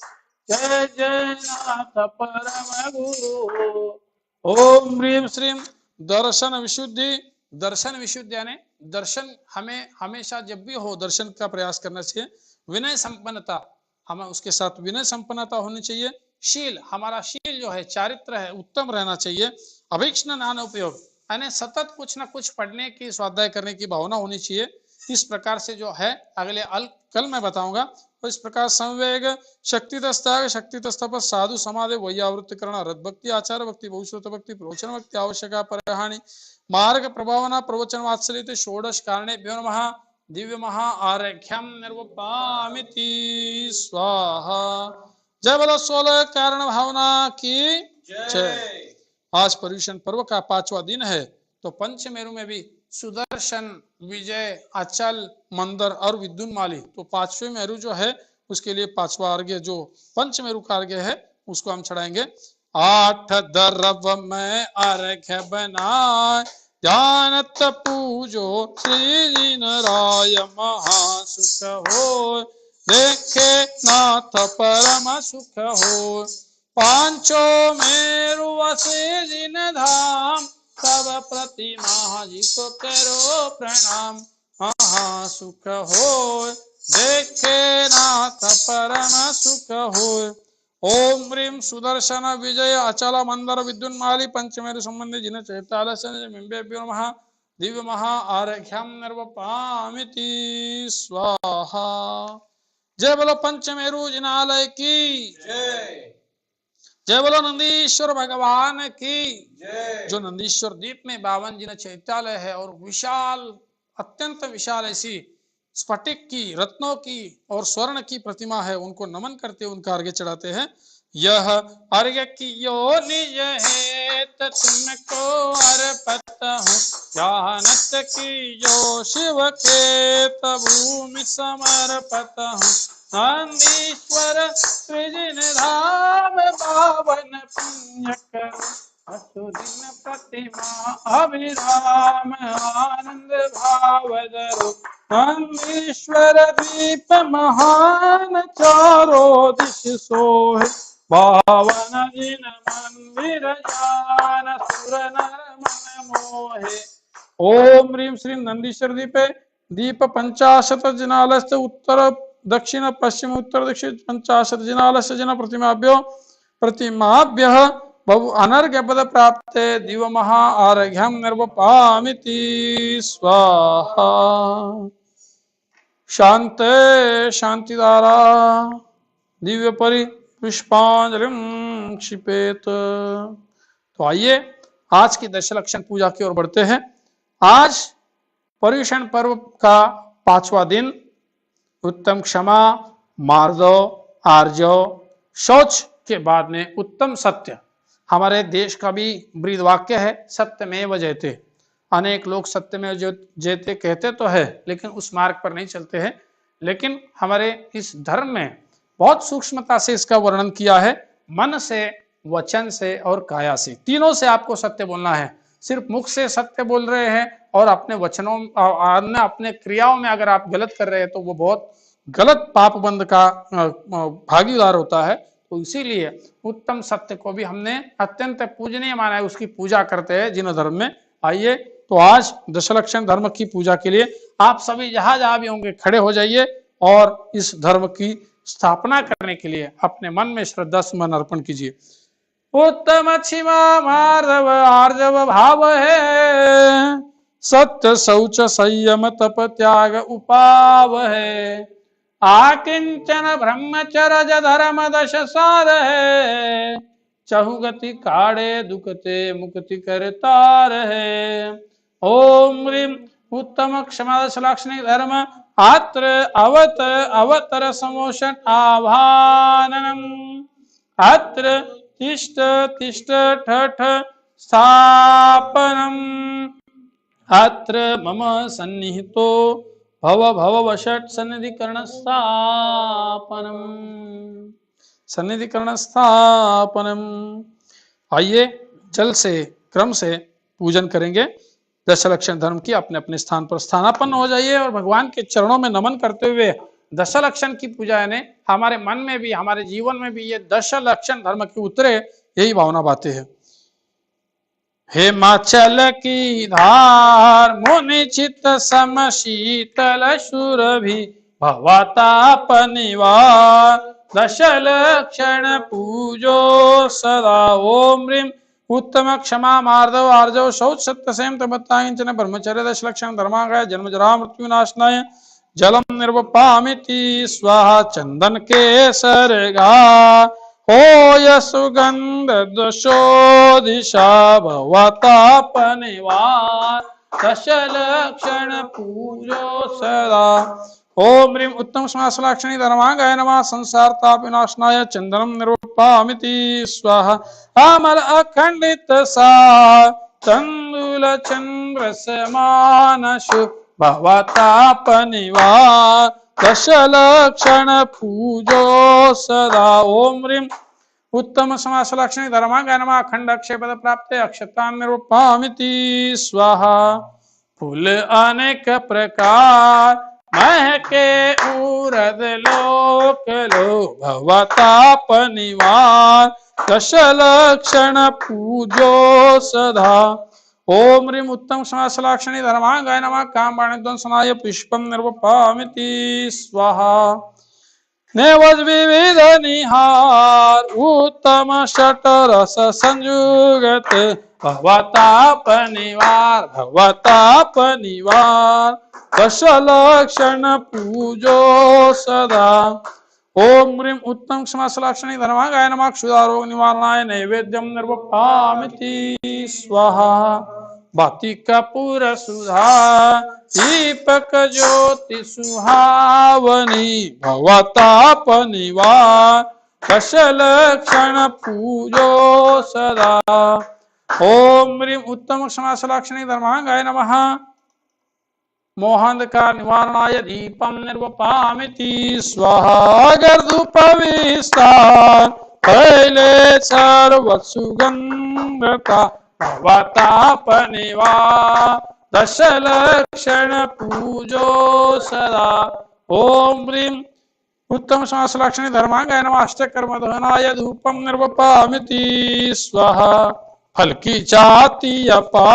जय जय नाथ परम गुरु हो। ओम ह्रीं श्रीं दर्शन विशुद्धि। दर्शन विशुद्धि यानी दर्शन हमें हमेशा जब भी हो दर्शन का प्रयास करना चाहिए। विनय संपन्नता हमें उसके साथ विनय संपन्नता होनी चाहिए। शील हमारा शील जो है चारित्र है उत्तम रहना चाहिए। अभीक्ष्ण ज्ञान उपयोग यानी सतत कुछ ना कुछ पढ़ने की स्वाध्याय करने की भावना होनी चाहिए। इस प्रकार से जो है अगले कल मैं बताऊंगा। तो इस प्रकार संवेग शक्ति दस्ताग शक्ति तस्तप साधु समाधि वैयावृत्ति करण रद भक्ति आचार भक्ति बहुश्रुत भक्ति प्रवचन भक्ति आवश्यका परहानि मार्ग प्रभावना प्रवचन वात्सल्य षोडश कारणेभ्यो नमः दिव्य महा आर्घ्यम निर्वपामिति स्वाहा। जय बोलो 16 कारण भावना की जय। आज पर्यूषण पर्व का 5वां दिन है तो पंचमेरु में भी सुदर्शन विजय अचल मंदर और विद्युन्माली तो 5वें मेरु जो है उसके लिए 5वां अर्घ्य जो पंचमेरु का अर्घ्य है उसको हम चढ़ाएंगे। 8 दर्व में अर्घ्य बनाए ध्यानत पूजो श्री नाराय महासुख हो देखे नाथ परम सुख हो 5 मेरु वसे जिन धाम सब प्रतिमा जी को करो प्रणाम महासुख हो देखे नाथ परम सुख हो। ओम ह्रीं सुदर्शन विजय अचल मंदर विद्युन्माली पंचमेरु संबंधी जिन चैतालस्येभ्यो नमः दिव्य महा आर्घ्यम निर्वपामिति स्वाहा। जय बोलो पंचमेरु जिनालय की जय। जय बोलो नंदीश्वर भगवान की जय। जो नंदीश्वर द्वीप में 52 जिन चैत्यालय है और विशाल अत्यंत विशाल ऐसी स्फटिक की रत्नों की और स्वर्ण की प्रतिमा है उनको नमन करते उनका अर्घ्य चढ़ाते हैं। यह अर्घ्य की यो निज है तुमको अर्पित हूँ जानत की जो शिव के भूमि समर्पित हूँ नंदीश्वर सृजन धाम पावन पुण्य करो असुदिन प्रतिमा अभिराम आनंद भावधरो ईश्वर दीप महान चारो दिश सोहे पावन जिन मंदिर जान सुर नर मन मोहे। ओम ह्रीं श्रीं नंदीश्वर दीपे दीप पंचाशत जिनालस्य उत्तर दक्षिण पश्चिम उत्तर दक्षिण पंचाशत जिनालस्य जन प्रतिमाभ्यः बहु अनर्घ्य पद प्राप्ते दिव महा आर्घ्यम निर्वपामिति स्वाहा। शांते शांतिदारा दिव्य परि पुष्पांजलिं क्षिपेत। तो आइए आज की दशलक्षण पूजा की ओर बढ़ते हैं। आज पर्युषण पर्व का 5वां दिन। उत्तम क्षमा, मार्दव, आर्जव, शौच के बाद में उत्तम सत्य। हमारे देश का भी ब्रीद वाक्य है, सत्यमेव जयते। अनेक लोग सत्यमेव जयते कहते तो है, लेकिन उस मार्ग पर नहीं चलते हैं। लेकिन हमारे इस धर्म में बहुत सूक्ष्मता से इसका वर्णन किया है। मन से, वचन से और काया से, तीनों से आपको सत्य बोलना है। सिर्फ मुख से सत्य बोल रहे हैं और अपने वचनों अपने क्रियाओं में अगर आप गलत कर रहे हैं तो वो बहुत गलत पाप बंध का भागीदार होता है। तो इसीलिए उत्तम सत्य को भी हमने अत्यंत पूजनीय माना है, उसकी पूजा करते हैं जिन धर्म में। आइए तो आज दशलक्षण धर्म की पूजा के लिए आप सभी जहां जहां भी होंगे खड़े हो जाइए और इस धर्म की स्थापना करने के लिए अपने मन में श्रद्धा सुमन अर्पण कीजिए। उत्तम क्षमा मार्दव आर्जव भाव है, सत्य शौच संयम तप त्याग उपाव है। आकिंचन ब्रह्मचर्य धर्म दश सार है, चहुगति काढ़े दुखते मुक्ति करतार है। ओम ह्रीं उत्तम क्षमा दशलक्षणी धर्म आत्र अवतर समोषण आभाननम। अत्र तिष्ठ तिष्ठ ठठ स्थापनम। अत्र मम सन्निहितो भव वषट सन्निधिकरण स्थापनम। सन्निधिकरण स्थापनम। आइए जल से क्रम से पूजन करेंगे। दशलक्षण धर्म की अपने अपने स्थान पर स्थानापन्न हो जाइए और भगवान के चरणों में नमन करते हुए दशलक्षण की पूजा यानी हमारे मन में भी, हमारे जीवन में भी ये दशलक्षण धर्म की उतरे, यही भावना बातें है। हिमाचल की धार मुनि चित सम शीतल सुरभि भवताप निवार, दशलक्षण पूजो सदा। ओम ह्रीं उत्तम क्षमा मार्दव आर्जव शौच सत्य संयम तपत्यागिंचन ब्रह्मचर्य दशलक्षण धर्मागाय जन्म जरा मृत्यु नाशनाय जलम निर्वपामिति स्वाहा। चंदन केसर गा हो सुगंध दशोदिशा भवताप निवार, दशलक्षण पूजो सदा। ओम ह्रीं उत्तम समासलक्षणी धर्मांगाय नमः संसार ताप विनाशनाय चंदनम निर्वपामिति स्वाहा। अमल अखंडित सार तंदुल चंद्र समान शुभ भवताप निवार, दशलक्षण पूजो सदा। ओम ह्रीं उत्तम समासलक्षणी धर्मांगाय नमः अखंड अक्षय पद प्राप्ते अक्षतान् निर्वपामिति स्वाहा। फूल अनेक प्रकार महके उरद लोक लो भवताप निवार, दशलक्षण पूजो सदा। ओम ह्रीं उत्तम समासलक्षणी धर्मांगाय नमः कामबाणध्वंसनाय पुष्पम निर्वपामिति स्वाहा। नैवेद्य विविध निहार उत्तम षट रस संयुगत भवताप निवार, भवताप निवार, दशलक्षण पूजो सदा। ओम ह्रीं उत्तम समासलक्षणी धर्मांगाय नमः क्षुधारोग निवारणाय नैवेद्यम निर्वपामिति स्वाहा। भाति कपूर सुधा दीपक ज्योति सुहावनी भवताप निवार, दशलक्षण पूजो सदा। ओम ह्रीं उत्तम समासलक्षणी धर्मांगाय नमः मोहांधकार निवारणाय दीपम निर्वपामिति स्वाहा। गर्धूप विस्तार पहले सर्व सुगंधता भवतापनिवार दशलक्षण पूजो सदा। ओम ह्रीं उत्तम श्वास लक्षणी धर्मांगाय नमः। अष्टकर्म दहनाय धूपम निर्वपामिति स्वाहा। फल की चाति अपा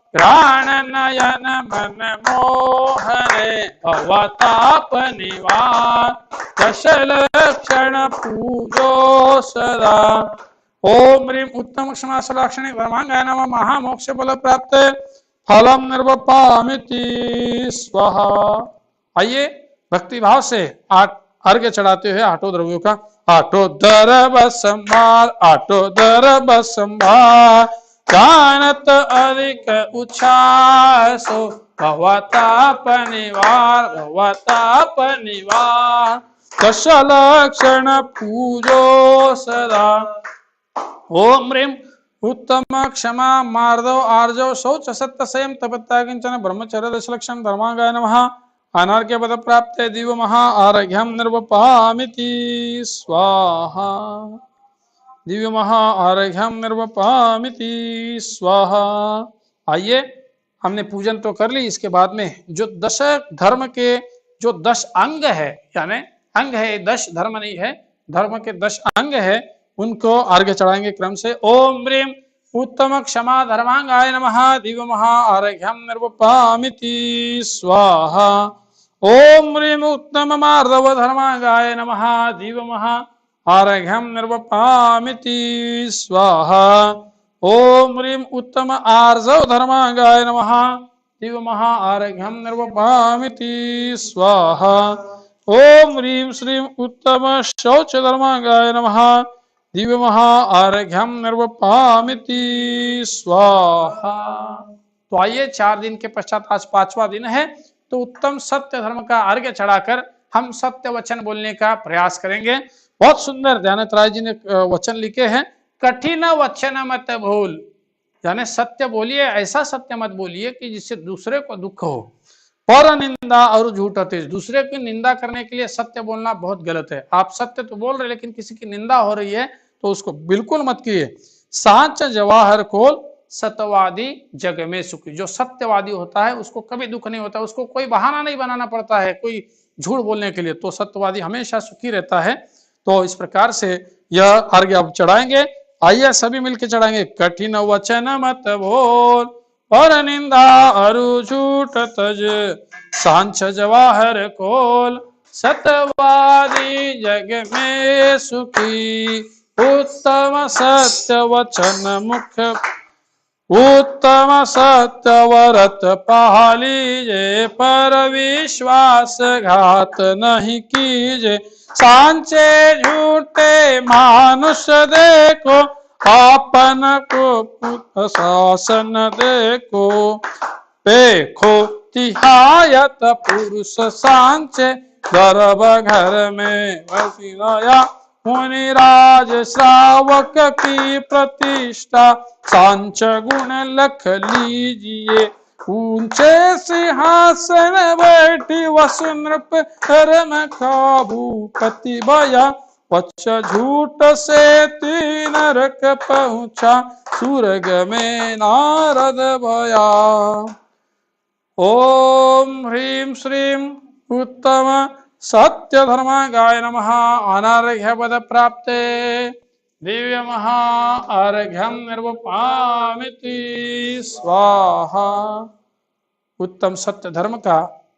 प्राण नयन मन मोहने भवताप निवार दशलक्षण पूजो सदा। ओम ह्रीं उत्तम श्वास लक्षणी धर्मांगाय नमः। महामोक्ष फल प्राप्त फलम निर्वपामिति स्वाहा। आइए भक्ति भाव से अर्घ्य चढ़ाते हुए आठों द्रव्यों का आठो दरब संभार, आठो दरब संभार, जानत अधिक उच्छासो भवताप निवार भवताप निवार दशलक्षण पूजो सदा। ओम ह्रीं उत्तम क्षमा मार्दव आर्जव शौच सत्य संयम तपत्या किंचन ब्रह्मचर्य दशलक्षण धर्मांगाय नमः। अनार्घ्य पद प्राप्त दिव महा आर्घ्यम निर्वपामिति स्वाहा। दिव्य महा आर्घ्यम निर्वपामिति स्वाहा। आइए हमने पूजन तो कर ली, इसके बाद में जो 10 धर्म के जो 10 अंग है, यानी अंग है 10 धर्म नहीं है, धर्म के 10 अंग है, उनको अर्घ्य चढ़ाएंगे क्रम से। ओम ह्रीं उत्तम क्षमा धर्मांगाय नमः। दिव्य महा आर्घ्यम निर्वपामिति स्वाहा। ओम ह्रीं उत्तम मार्दव धर्मांगाय नमः। दिव्य महा आर्घ्यम निर्वपामिति स्वाहा। ओम ह्रीं उत्तम आर्जव धर्मांगाय नमः। दिव्य महा आर्घ्यम निर्वपामिति स्वाहा। ओम ह्रीं श्रीं उत्तम शौच धर्मांगाय नमः। दिव्य महा आर्घ्यम निर्वपामिति स्वाहा। तो आइए 4 दिन के पश्चात आज 5वां दिन है, तो उत्तम सत्य धर्म का अर्घ्य चढ़ाकर हम सत्य वचन बोलने का प्रयास करेंगे। बहुत सुंदर ध्यानत राय जी ने वचन लिखे हैं, कठिन वचन मत भूल, यानी सत्य बोलिए, ऐसा सत्य मत बोलिए कि जिससे दूसरे को दुख हो। पर निंदा और झूठ तेज, दूसरे की निंदा करने के लिए सत्य बोलना बहुत गलत है। आप सत्य तो बोल रहे लेकिन किसी की निंदा हो रही है तो उसको बिल्कुल मत कीजिए। सांच जवाहर खोल सत्यवादी जग में सुखी, जो सत्यवादी होता है उसको कभी दुख नहीं होता, उसको कोई बहाना नहीं बनाना पड़ता है कोई झूठ बोलने के लिए, तो सत्यवादी हमेशा सुखी रहता है। तो इस प्रकार से यह अर्घ्य अब चढ़ाएंगे। आइए सभी मिलकर चढ़ाएंगे। कठिन वचन मत बोल और निंदा अरु झूठ तज, सांच जवाहर खोल सत्यवादी जग में सुखी। उत्तम सत्य वचन मुख, उत्तम सत्य व्रत पालीजे, पर विश्वास घात नहीं कीजे। सांचे झूठे मानुष देखो, आपन को पुत्र शासन देखो। देखो तिहायत पुरुष सांचे, गर्भ घर में वसिया। मुनिराज श्रावक की प्रतिष्ठा, सांच गुण लख लीजिए। ऊंचे सिंहासन बैठी वसु नृप, धर्म का भूपति बया। पक्ष झूठ से 3 नरक पहुंचा, स्वर्ग में नारद भया। ओम ह्रीं श्रीं उत्तम सत्य धर्मांगाय नमः। अनार्घ्य पद प्राप्ते दिव्य महा अर्घ्यम निर्वपामिति स्वाहा। उत्तम सत्य धर्म का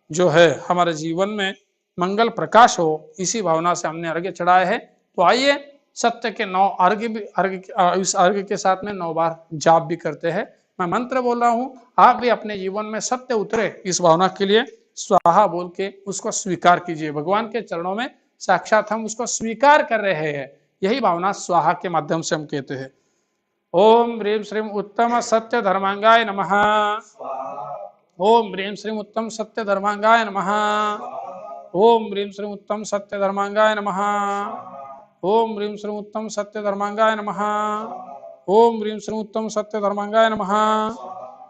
जो है हमारे जीवन में मंगल प्रकाश हो, इसी भावना से हमने अर्घ्य चढ़ाए है। तो आइए सत्य के 9 इस अर्घ्य के साथ में 9 बार जाप भी करते हैं। मैं मंत्र बोल रहा हूँ, आप भी अपने जीवन में सत्य उतरे इस भावना के लिए स्वाहा बोल के उसको स्वीकार कीजिए। भगवान के चरणों में साक्षात हम उसको स्वीकार कर रहे हैं, यही भावना स्वाहा के माध्यम से हम कहते हैं। ओम ह्रीं श्रीं उत्तम सत्य धर्मांगाय नमः। ओम ह्रीं श्रीं उत्तम सत्य धर्मांगाय नमः। ओम ह्रीं श्रीं उत्तम सत्य धर्मांगाय नमः। ओम ह्रीं श्रीं उत्तम सत्य धर्मांगाय नमः। ओम ह्रीं श्रीं उत्तम सत्य धर्मांगाय नमः।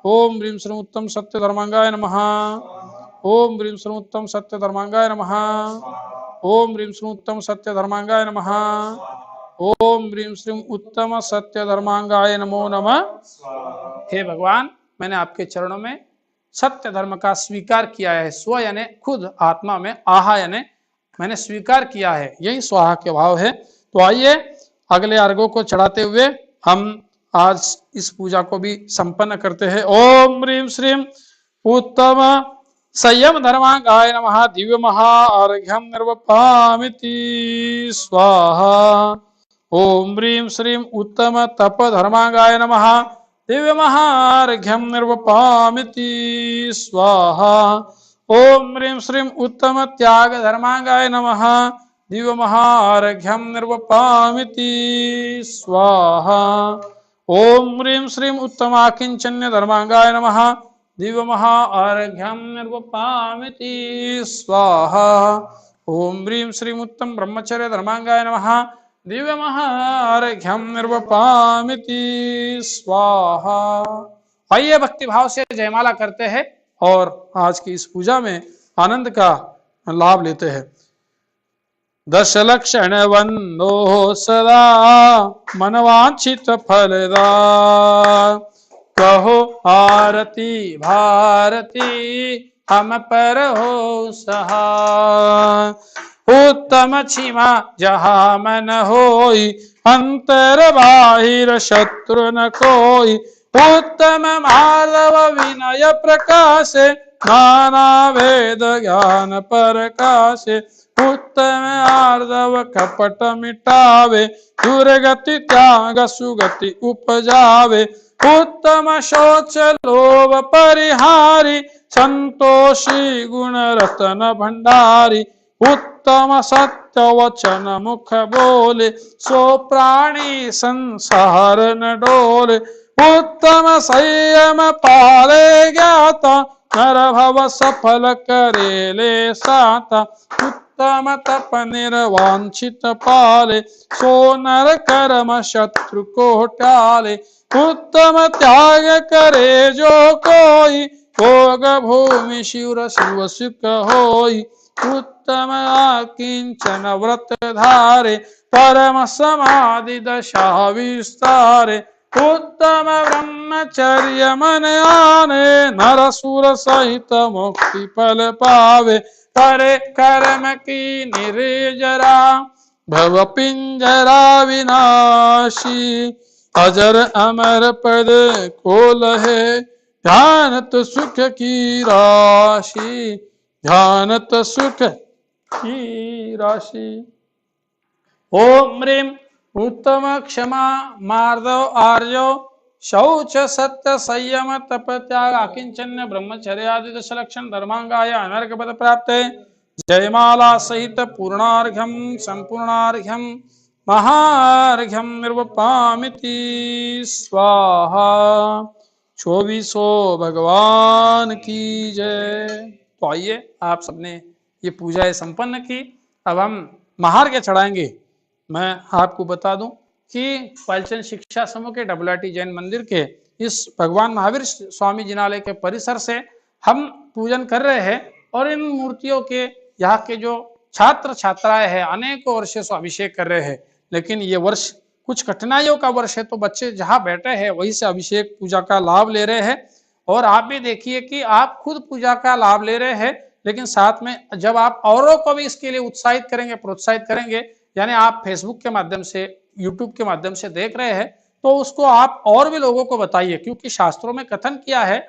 ओम ह्रीं श्रीं उत्तम सत्य धर्मांगाय नमः। ओम ह्रीं श्रीं उत्तम सत्य धर्मांगाय नमः। ओम ह्रीं श्रीं उत्तम सत्य धर्मांगाय नमः। ओम ह्रीं श्रीं उत्तम सत्य धर्मांगाय नमो नमः। हे भगवान, मैंने आपके चरणों में सत्य धर्म का स्वीकार किया है। स्व यानी खुद, आत्मा में, आहा यानी मैंने स्वीकार किया है, यही स्वाहा के भाव है। तो आइए अगले अर्घों को चढ़ाते हुए हम आज इस पूजा को भी संपन्न करते हैं। ओम ह्रीं श्रीं उत्तम संयम धर्मांगाय नमः दिव्य महार्घ्यम निर्वपामिति स्वाहा। ओम ह्रीं श्रीं उत्तम तप धर्मांगाय नमः दिव्य महार्घ्यम निर्वपामिति स्वाहा। ओम ह्रीं श्रीं उत्तम त्याग धर्मांगाय नमः दिव्य महार्घ्यम निर्वपामिति स्वाहा। ओम ह्रीं श्रीं उत्तम आकिंचन्य धर्मांगाय नमः दिव्य महार्घ्यम निर्वपामिति स्वाहा। ओम ह्रीं श्रीं उत्तम ब्रह्मचर्य धर्मांगाय नमः दिव्य महार्घ्यम निर्वपामिति स्वाहा। आइए भक्ति भाव से जयमाला करते हैं और आज की इस पूजा में आनंद का लाभ लेते हैं। दशलक्षण वंदो सदा मनवांछित फलदा कहो आरती भारती हम पर हो सहा। उत्तम क्षिमा जहाँ मन होई अंतर बाहिर शत्रु न कोई। उत्तम माधव विनय प्रकाश नाना वेद ज्ञान प्रकाश। उत्तम आर्दव कपट मिटावे दुर्गति त्याग सुगति उपजावे। उत्तम शोच लोभ परिहारी संतोषी गुण रतन भंडारी। उत्तम सत्य वचन मुख बोले सो प्राणी संसार न डोले। उत्तम संयम पाले ज्ञाता नर भव सफल करेले साता। उत्तम तप निर्वांछित पाले सो नर कर्म शत्रु को टाले। उत्तम त्याग करे जो कोई भोग भूमि शिव शिव सुख होई। उत्तम आकिंचन व्रत धारे परम समाधि दशा विस्तारे। उत्तम ब्रह्मचर्य मन आने नर सुर सहित मुक्ति फल पावे। करे कर्म की निर्जरा भव पिंजरा विनाशी। अजर अमर पद को लहे ध्यानत सुख की राशि। ध्यानत सुख की राशि। ओम ह्रीं उत्तम क्षमा मार्दव आर्यो शौच सत्य संयम तप त्याग आकिंचन्य ब्रह्मचर्य आदि दश लक्षण धर्मांगाय अनर्घ पद प्राप्त। जयमाला सहित पूर्णार्घ्यम संपूर्णार्घ्यम महार्घ्यम निर्वपामिति स्वाहा। 24 भगवान की जय। तो आइए आप सबने ये पूजा संपन्न की, अब हम महार्घ्य चढ़ाएंगे। मैं आपको बता दूं कि पालचंद शिक्षा समूह के WIT जैन मंदिर के इस भगवान महावीर स्वामी जिनालय के परिसर से हम पूजन कर रहे हैं और इन मूर्तियों के यहाँ के जो छात्र छात्राएं हैं अनेकों वर्षों से अभिषेक कर रहे हैं, लेकिन ये वर्ष कुछ कठिनाइयों का वर्ष है, तो बच्चे जहाँ बैठे हैं वहीं से अभिषेक पूजा का लाभ ले रहे हैं। और आप भी देखिए कि आप खुद पूजा का लाभ ले रहे हैं, लेकिन साथ में जब आप औरों को भी इसके लिए उत्साहित करेंगे, प्रोत्साहित करेंगे, यानी आप फेसबुक के माध्यम से, यूट्यूब के माध्यम से देख रहे हैं, तो उसको आप और भी लोगों को बताइए, क्योंकि शास्त्रों में कथन किया है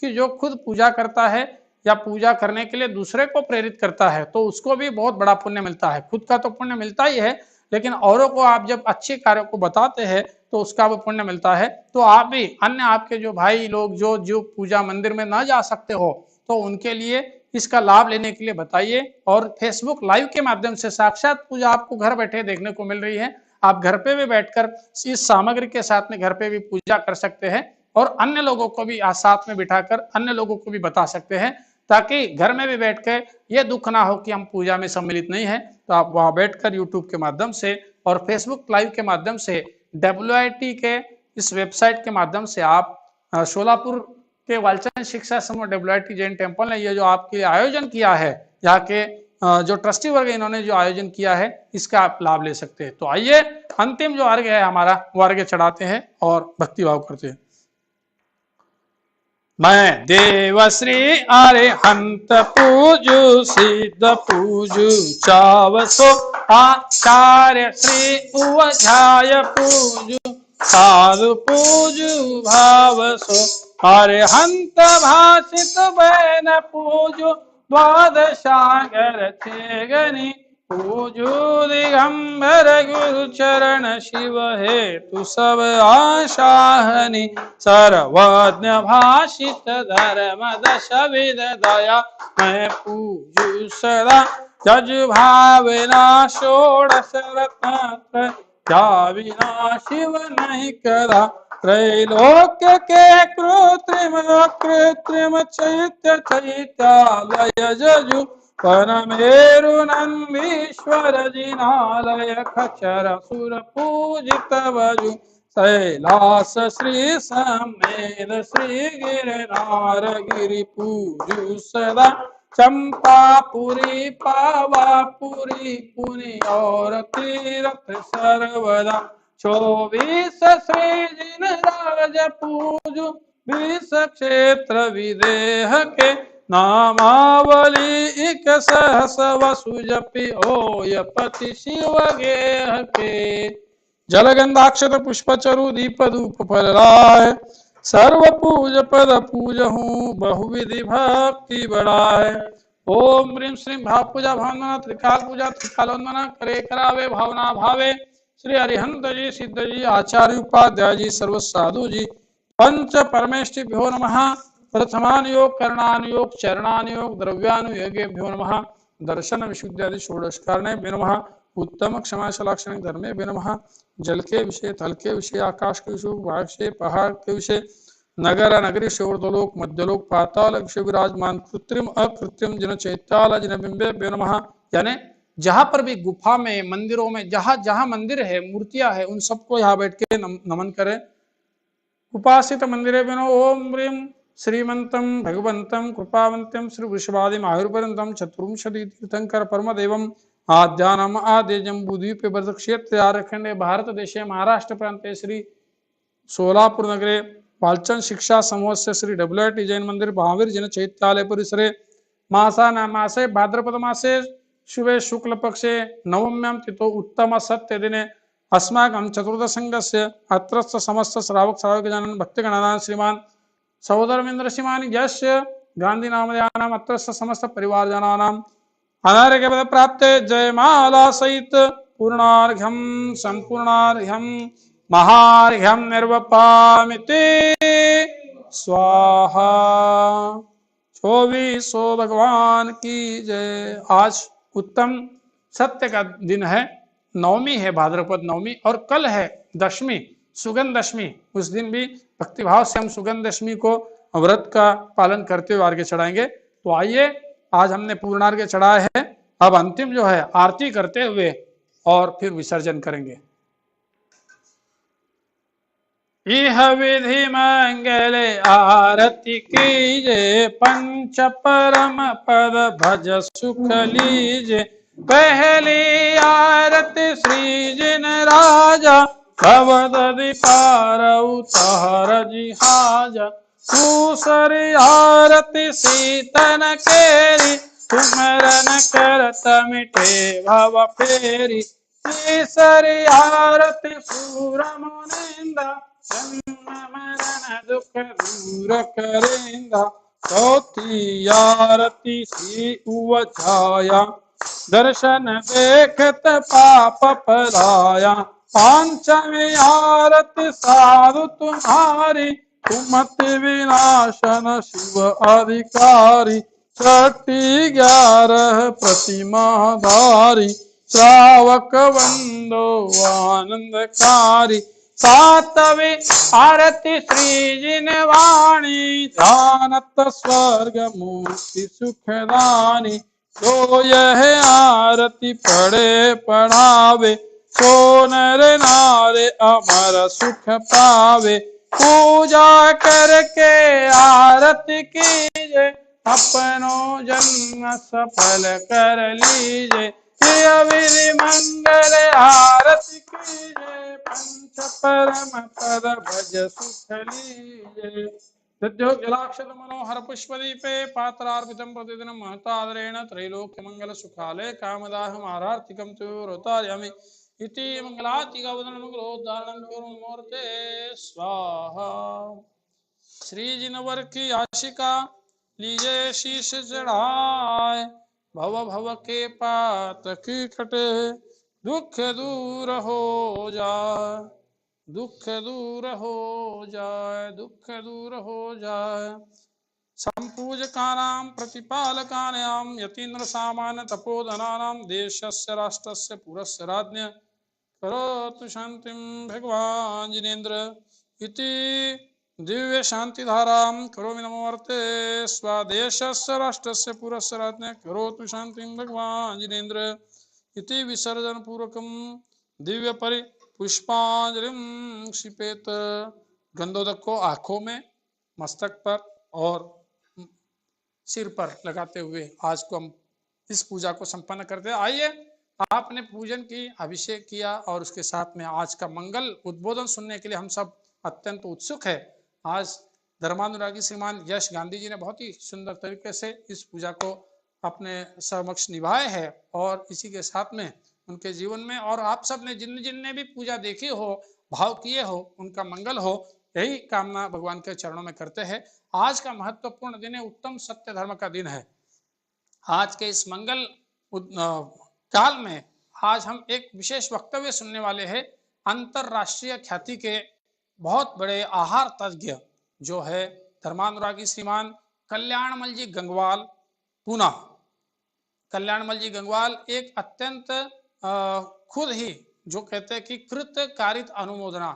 कि जो खुद पूजा करता है या पूजा करने के लिए दूसरे को प्रेरित करता है तो उसको भी बहुत बड़ा पुण्य मिलता है। खुद का तो पुण्य मिलता ही है, लेकिन औरों को आप जब अच्छे कार्यों को बताते हैं तो उसका भी पुण्य मिलता है। तो आप भी अन्य आपके जो भाई लोग जो पूजा मंदिर में ना जा सकते हो, तो उनके लिए इसका लाभ लेने के लिए बताइए। और फेसबुक लाइव के माध्यम से साक्षात पूजा आपको घर बैठे देखने को मिल रही है। आप घर पे भी बैठकर इस सामग्री के साथ में घर पे भी पूजा कर सकते हैं और अन्य लोगों को भी साथ में बिठाकर अन्य लोगों को भी बता सकते हैं, ताकि घर में भी बैठकर ये दुख ना हो कि हम पूजा में सम्मिलित नहीं है। तो आप वहां बैठकर यूट्यूब के माध्यम से और फेसबुक लाइव के माध्यम से WIT के इस वेबसाइट के माध्यम से आप सोलापुर के वालचंद शिक्षा समूह WIT जैन टेम्पल ने ये जो आपके लिए आयोजन किया है, यहाँ के जो ट्रस्टी वर्ग इन्होंने जो आयोजन किया है इसका आप लाभ ले सकते हैं। तो आइए अंतिम जो अर्घ्य है हमारा वो अर्घ्य चढ़ाते हैं और भक्तिभाव करते हैं। मैं देवश्री अरिहंत पूजू सिद्ध पूजू चावसो आचार्य श्री उवझाय पूजू साधु पूजू भावसो अरिहंत भाषित बैन पूजू द्वादशागर थे गनी पूजू दिगंबर गुरु चरण शिव हेतु सब आशाहनि सर्वज्ञ भाषित धर्म दश विद दया मैं पूजू सदा जज भावना षोडश रत्न क्या विना शिव नहीं करा त्रैलोक्य के कृत्रिम चैत्य चैत्यालय जजु परमेरु नंदीश्वर जिनालय खचर सुर पूजित वजु कैलास श्री समेत श्री गिरनार गिरि पूजु सदा चंपापुरी पावापुरी पुनि और तीर्थ सर्वदा 24 श्री जिन राज पूजु 20 क्षेत्र विदेह के नामावली एक सहस वसु जपि होय पति शिव गेह के जलगंधाक्षत पुष्प चरु दीप धूप फलराय सर्व पूज पद पूज हूँ बहुविधि भक्ति बढ़ाए। ओम ह्रीं श्रीं भाव पूजा भावना त्रिकाल पूजा त्रिकालोन्दना करे करावे भावना भावे श्री अरिहंत जी सिद्ध जी आचार्य उपाध्याय जी सर्व साधु जी पंच परमेष्ठिभ्यो नमः। प्रथमानुयोग कर्णानुयोग चरणानुयोग द्रव्यानुयोगेभ्यो नमः। दर्शन विशुद्ध्यादि षोडश कारणेभ्यो नमः। उत्तम क्षमाशलाक्षणिक धर्मेभ्यो नमः। जल के विषय थल के विषय आकाश के विषय वायु के पहाड़ के विषय नगर नगरी शोर्धलोक मध्यलोक पाताल विषय विराजमान कृत्रिम अकृत्रिम जन चैत्यालय जन बिंबेभ्यो नमः। यानी जहां पर भी गुफा में मंदिरों में जहां जहां मंदिर है मूर्तियां है उन सबको यहाँ बैठ के नमन करें। उपासित मंदिरे बिनो ओम ह्रीं श्रीमंतम भगवंतम कृपावंतम श्री वृषभादिम आयुर्पर्यंतम चतुर्विंशति तीर्थंकर परमदेवम आद्यानम आद्य जम्बूद्वीप वर्ध क्षेत्र आरखंडे भारत देशे महाराष्ट्र प्रांते श्री सोलापुर नगरे वालचंद शिक्षा समूहस्य श्री WIT जैन मंदिर महावीर जन चैत्यालय परिसरे मासे भाद्रपद मासे शुभे शुक्ल पक्षे नवम्यां तिथौ उत्तम सत्य दिने अस्माकं चतुर्दशंगस्य अत्रस्थ समस्त श्रावक श्रावकजनान् भक्तगणानां श्रीमान सहोदरमेन्द्र श्रीमान यस्य गांधी नामधेयानाम् अत्रस्थ समस्त परिवारजनानाम् अनारोग्य प्राप्ते जयमाला सहित पूर्णार्घ्यं संपूर्णार्घ्यं महार्घ्यं निर्वपामिति स्वाहा। 24 भगवान की जय। आज उत्तम सत्य का दिन है, नवमी है भाद्रपद नवमी और कल है दशमी सुगंध दशमी। उस दिन भी भक्तिभाव से हम सुगंध दशमी को व्रत का पालन करते हुए अर्घ्य चढ़ाएंगे। तो आइए आज हमने पूर्णार्घ्य चढ़ाया है, अब अंतिम जो है आरती करते हुए और फिर विसर्जन करेंगे। यह विधि मंगले आरती कीजे पंच परम पद भज सुख लीजे। पहली आरती श्री जिन राजा भवद दीपार उतार जिहाजा। दूसरी आरती सीतन केरी सुमरन करत मिटे भव फेरी। तीसरी आरती सूर मुनिंदा जन्म मरण दुख दूर करेंदा। चौथी आरती श्री उवझाया दर्शन देखत पाप पलाया। पांचवी आरती साधु तुम्हारी कुमति विनाशन शिव अधिकारी। छठी 11 प्रतिमाधारी श्रावक वंदो आनंदकारी। सातवीं आरती श्री जिन वाणी ध्यानत स्वर्ग मुक्ति सुखदानी। जो यह आरती पढ़े पढ़ावे सो नर नारे अमर सुख पावे। पूजा करके आरती कीजे अपनो जन्म सफल कर लीजे। विधि मंगल आरती कीजे, पंच परम पद भज सुख लीजे। जलाक्षत मनोहर पुष्पदीपे पात्रार्पितं प्रतिदिनं महतादरेण त्रैलोक्य मंगल सुखालय कामदाहम् आरार्तिकं तु रोतार्यामि इति मंगलातिगवदन मंगलोद्धारणं कुर्मूर्ते स्वाहा। श्री जिनवर की आशिका लीजे शीश चढ़ाए, भव भव के पात की कटे दुख दूर हो जाए, दुख दूर हो जाए, दुख दूर हो जाए। संपूजकानां प्रतिपालकानां यतीन्द्र सामान्य तपोधनानां देशस्य राष्ट्रस्य पुरस्य राज्ञ करोतु शांतिं भगवान् जिनेन्द्र इति दिव्य शांति धारां करोमि नमोऽर्थे स्वदेशस्य राष्ट्रस्य पुरस्य राज्ञ करोतु शांतिं भगवान् जिनेन्द्र इति विसर्जन पूर्वकं दिव्य परि पुष्पांजलिं क्षिपेत। गंधोदक को आंखों में, मस्तक पर और सिर पर लगाते हुए आज को हम इस पूजा को संपन्न करते हैं। आइए, आपने पूजन की, अभिषेक किया और उसके साथ में आज का मंगल उद्बोधन सुनने के लिए हम सब अत्यंत उत्सुक है। आज धर्मानुरागी श्रीमान यश गांधी जी ने बहुत ही सुंदर तरीके से इस पूजा को अपने समक्ष निभाए है और इसी के साथ में उनके जीवन में और आप सब ने जिनने भी पूजा देखी हो, भाव किए हो, उनका मंगल हो, यही कामना भगवान के चरणों में करते हैं। आज का महत्वपूर्ण दिन है, उत्तम सत्य धर्म का दिन है। आज के इस मंगल काल में आज हम एक विशेष वक्तव्य सुनने वाले हैं। अंतरराष्ट्रीय ख्याति के बहुत बड़े आहार तज्ञ जो है धर्मानुरागी श्रीमान कल्याणमल जी गंगवाल पूना। कल्याणमल जी गंगवाल एक अत्यंत खुद ही जो कहते हैं कि कृत कारित अनुमोदना,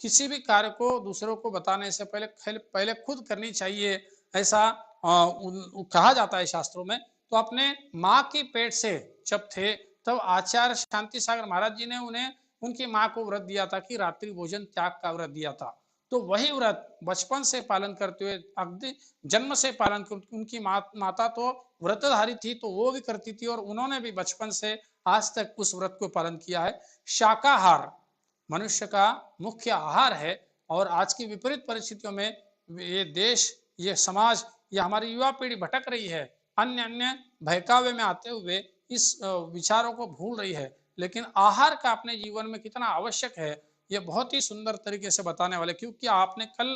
किसी भी कार्य को दूसरों को बताने से पहले खुद करनी चाहिए, ऐसा कहा जाता है शास्त्रों में। तो अपने माँ की पेट से जब थे तब आचार्य शांति सागर महाराज जी ने उन्हें उनकी माँ को व्रत दिया था कि रात्रि भोजन त्याग का व्रत दिया था। तो वही व्रत बचपन से पालन करते हुए अगदी जन्म से पालन करते, उनकी माता तो व्रतधारी थी तो वो भी करती थी और उन्होंने भी बचपन से आज तक उस व्रत को पालन किया है। शाकाहार मनुष्य का मुख्य आहार है और आज की विपरीत परिस्थितियों में ये देश, ये समाज, ये हमारी युवा पीढ़ी भटक रही है, अन्य बहकावे में आते हुए इस विचारों को भूल रही है। लेकिन आहार का अपने जीवन में कितना आवश्यक है ये बहुत ही सुंदर तरीके से बताने वाले, क्योंकि आपने कल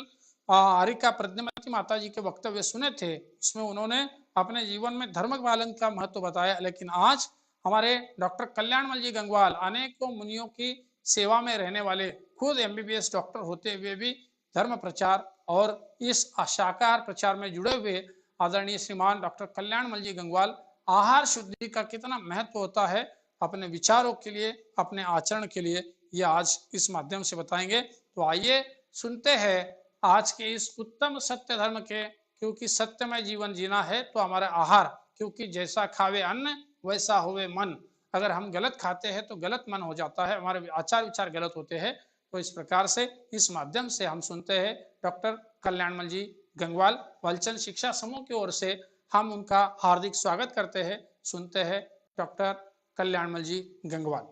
हरिका प्रज्ञमती माता जी के वक्तव्य सुने थे, उसमें उन्होंने अपने जीवन में धर्म पालन का महत्व बताया। लेकिन आज हमारे डॉक्टर कल्याणमल जी गंगवाल अनेकों मुनियों की सेवा में रहने वाले, खुद MBBS डॉक्टर होते हुए भी धर्म प्रचार और इस शाकाहार प्रचार में जुड़े हुए आदरणीय श्रीमान डॉक्टर कल्याणमल जी गंगवाल आहार शुद्धि का कितना महत्व होता है अपने विचारों के लिए, अपने आचरण के लिए, ये आज इस माध्यम से बताएंगे। तो आइए सुनते हैं आज के इस उत्तम सत्य धर्म के, क्योंकि सत्यमय जीवन जीना है तो हमारा आहार, क्योंकि जैसा खावे अन्न वैसा होवे मन। अगर हम गलत खाते हैं तो गलत मन हो जाता है, हमारे आचार विचार गलत होते हैं। तो इस प्रकार से इस माध्यम से हम सुनते हैं डॉक्टर कल्याणमल जी गंगवाल वालचंद शिक्षा समूह की ओर से हम उनका हार्दिक स्वागत करते हैं। सुनते हैं डॉक्टर कल्याणमल जी गंगवाल।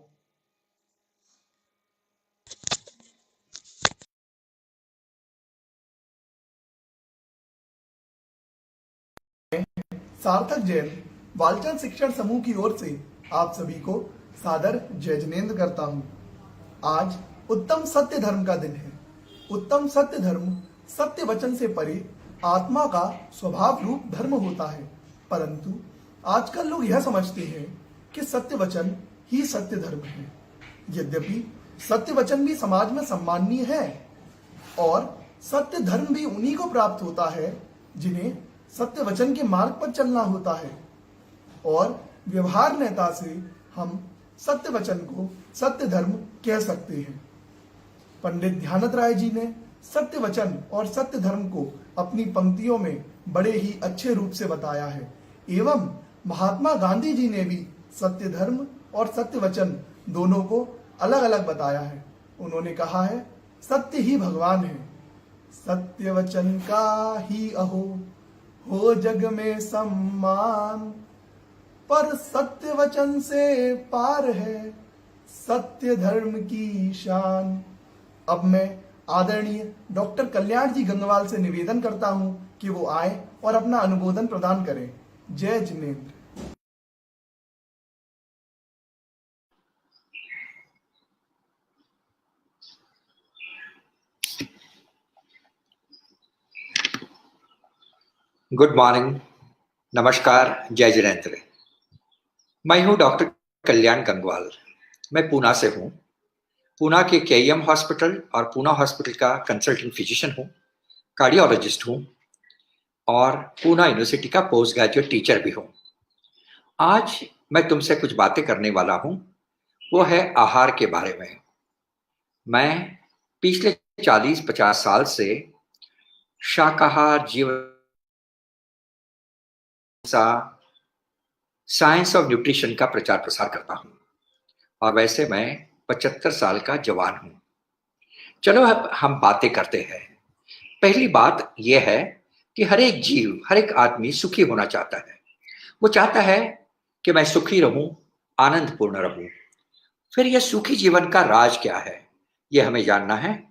सार्थक जैन वालचंद शिक्षण समूह की ओर से आप सभी को सादर जय जिनेन्द्र करता हूँ। आज उत्तम सत्य धर्म का दिन है। उत्तम सत्य धर्म सत्य वचन से परे आत्मा का स्वभाव रूप धर्म होता है, परंतु आजकल लोग यह समझते हैं कि सत्य वचन ही सत्य धर्म है। यद्यपि सत्य वचन भी समाज में सम्माननीय है और सत्य धर्म भी उन्हीं को प्राप्त होता है जिन्हें सत्य वचन के मार्ग पर चलना होता है। और व्यवहार नेता से हम सत्य वचन को सत्य धर्म कह सकते हैं। पंडित ध्यानत राय जी ने सत्य वचन और सत्य धर्म को अपनी पंक्तियों में बड़े ही अच्छे रूप से बताया है। एवं महात्मा गांधी जी ने भी सत्य धर्म और सत्य वचन दोनों को अलग अलग बताया है। उन्होंने कहा है, सत्य ही भगवान है, सत्य वचन का ही अहो हो जग में सम्मान, पर सत्य वचन से पार है सत्य धर्म की शान। अब मैं आदरणीय डॉक्टर कल्याण जी गंगवाल से निवेदन करता हूं कि वो आए और अपना अनुमोदन प्रदान करें। जय जिनेन्द्र। गुड मॉर्निंग, नमस्कार, जय जिनेन्द्र। मैं हूं डॉक्टर कल्याण गंगवाल। मैं पूना से हूं। पूना के केईएम हॉस्पिटल और पूना हॉस्पिटल का कंसल्टिंग फिजिशियन हूं, कार्डियोलॉजिस्ट हूं और पूना यूनिवर्सिटी का पोस्ट ग्रेजुएट टीचर भी हूं। आज मैं तुमसे कुछ बातें करने वाला हूं, वो है आहार के बारे में। मैं पिछले 40-50 साल से शाकाहार जीवन साइंस ऑफ न्यूट्रिशन का प्रचार प्रसार करता हूं और वैसे मैं 75 साल का जवान हूं। चलो अब हम बातें करते हैं। पहली बात यह है कि हर एक जीव, हर एक आदमी सुखी होना चाहता है। वो चाहता है कि मैं सुखी रहूं, आनंदपूर्ण रहूं। फिर यह सुखी जीवन का राज क्या है, यह हमें जानना है।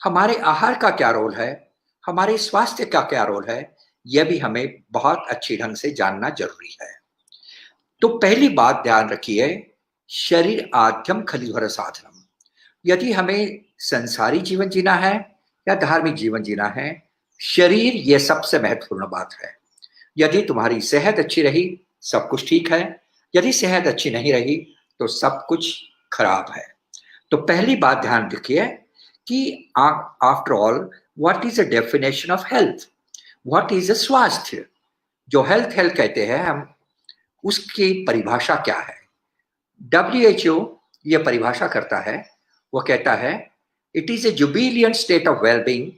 हमारे आहार का क्या रोल है, हमारे स्वास्थ्य का क्या रोल है, यह भी हमें बहुत अच्छी ढंग से जानना जरूरी है। तो पहली बात ध्यान रखिए, शरीर आद्यम खलीवर साधनम। यदि हमें संसारी जीवन जीना है या धार्मिक जीवन जीना है, शरीर यह सबसे महत्वपूर्ण बात है। यदि तुम्हारी सेहत अच्छी रही, सब कुछ ठीक है। यदि सेहत अच्छी नहीं रही तो सब कुछ खराब है। तो पहली बात ध्यान रखिए कि after all what is the definition of health, what is the स्वास्थ्य। जो हेल्थ हेल्थ कहते हैं हम, उसकी परिभाषा क्या है। WHO यह परिभाषा करता है, वो कहता है it is a jubilant state of wellbeing,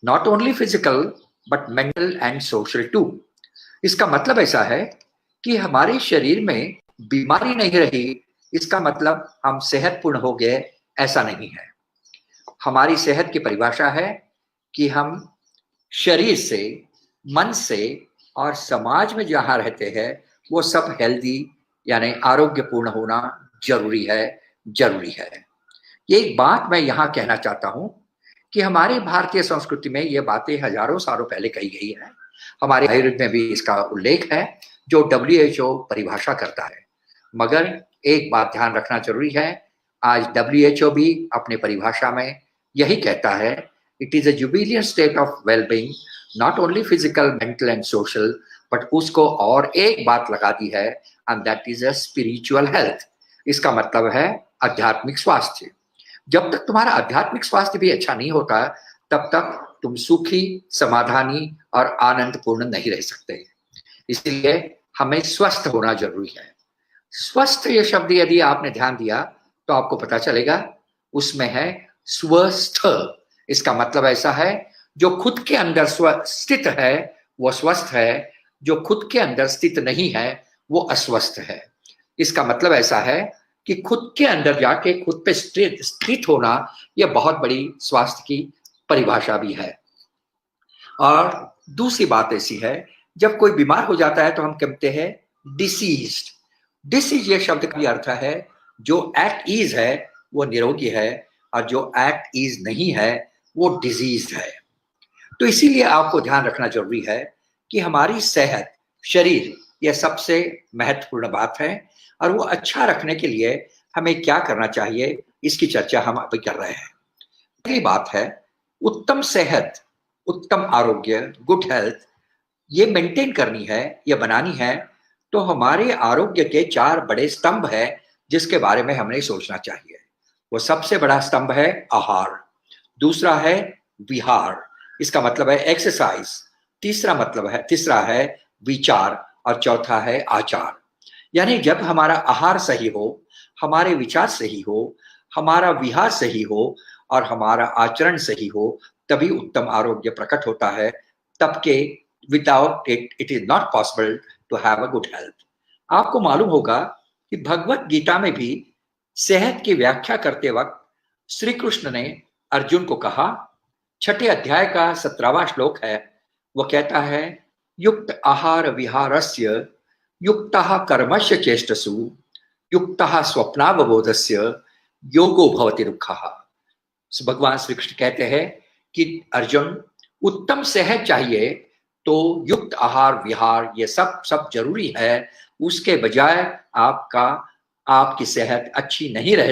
not only physical but mental and social too. इसका मतलब ऐसा है कि हमारे शरीर में बीमारी नहीं रही, इसका मतलब हम सेहतपूर्ण हो गए, ऐसा नहीं है। हमारी सेहत की परिभाषा है कि हम शरीर से, मन से और समाज में जहां रहते हैं वो सब हेल्दी यानी आरोग्यपूर्ण होना जरूरी है। ये एक बात मैं यहाँ कहना चाहता हूँ कि हमारी भारतीय संस्कृति में ये बातें हजारों सालों पहले कही गई है। हमारे आयुर्वेद में भी इसका उल्लेख है, जो WHO परिभाषा करता है। मगर एक बात ध्यान रखना जरूरी है, आज WHO भी अपने परिभाषा में यही कहता है, it is a Jubilant state of wellbeing, not only physical, mental and social, but उसको और एक बात लगा दी है, and that is a spiritual health. इसका मतलब है आध्यात्मिक स्वास्थ्य। जब तक तुम्हारा आध्यात्मिक स्वास्थ्य भी अच्छा नहीं होता, तब तक तुम सुखी, समाधानी और आनंदपूर्ण नहीं रह सकते। इसलिए हमें स्वस्थ होना जरूरी है। स्वस्थ ये शब्द यदि आपने ध्यान दिया तो आपको पता चलेगा उसमें है स्वस्थ। इसका मतलब ऐसा है, जो खुद के अंदर स्थित है वो स्वस्थ है, जो खुद के अंदर स्थित नहीं है वो अस्वस्थ है। इसका मतलब ऐसा है कि खुद के अंदर जाके खुद पे स्थित होना यह बहुत बड़ी स्वास्थ्य की परिभाषा भी है। और दूसरी बात ऐसी है, जब कोई बीमार हो जाता है तो हम कहते हैं डिसीज्ड। डिसीज ये शब्द का अर्थ है जो एट ईज है वो निरोगी है, और जो एट ईज नहीं है वो डिजीज है। तो इसीलिए आपको ध्यान रखना जरूरी है कि हमारी सेहत, शरीर, यह सबसे महत्वपूर्ण बात है। और वो अच्छा रखने के लिए हमें क्या करना चाहिए, इसकी चर्चा हम अभी कर रहे हैं। पहली बात है उत्तम सेहत, उत्तम आरोग्य, गुड हेल्थ ये मेंटेन करनी है, ये बनानी है। तो हमारे आरोग्य के 4 बड़े स्तंभ है जिसके बारे में हमें सोचना चाहिए। वो सबसे बड़ा स्तंभ है आहार, दूसरा है विहार, इसका मतलब है एक्सरसाइज, तीसरा है विचार, और चौथा है आचार। यानी जब हमारा आहार सही हो, हमारे विचार सही हो, हमारा विहार सही हो और हमारा आचरण सही हो, तभी उत्तम आरोग्य प्रकट होता है। तब के without it is not possible to have a good health. आपको मालूम होगा कि भगवत गीता में भी सेहत की व्याख्या करते वक्त श्री कृष्ण ने अर्जुन को कहा, 6ठे अध्याय का 17वां श्लोक है, वो कहता है युक्त आहार विहारस्य युक्तः कर्मस्य चेष्टसु युक्तः स्वप्नावबोधस्य योगो भवति दुःखः। भगवान श्री कृष्ण कहते हैं कि अर्जुन, उत्तम सेहत चाहिए तो युक्त आहार विहार ये सब जरूरी है। उसके बजाय आपकी सेहत अच्छी नहीं रह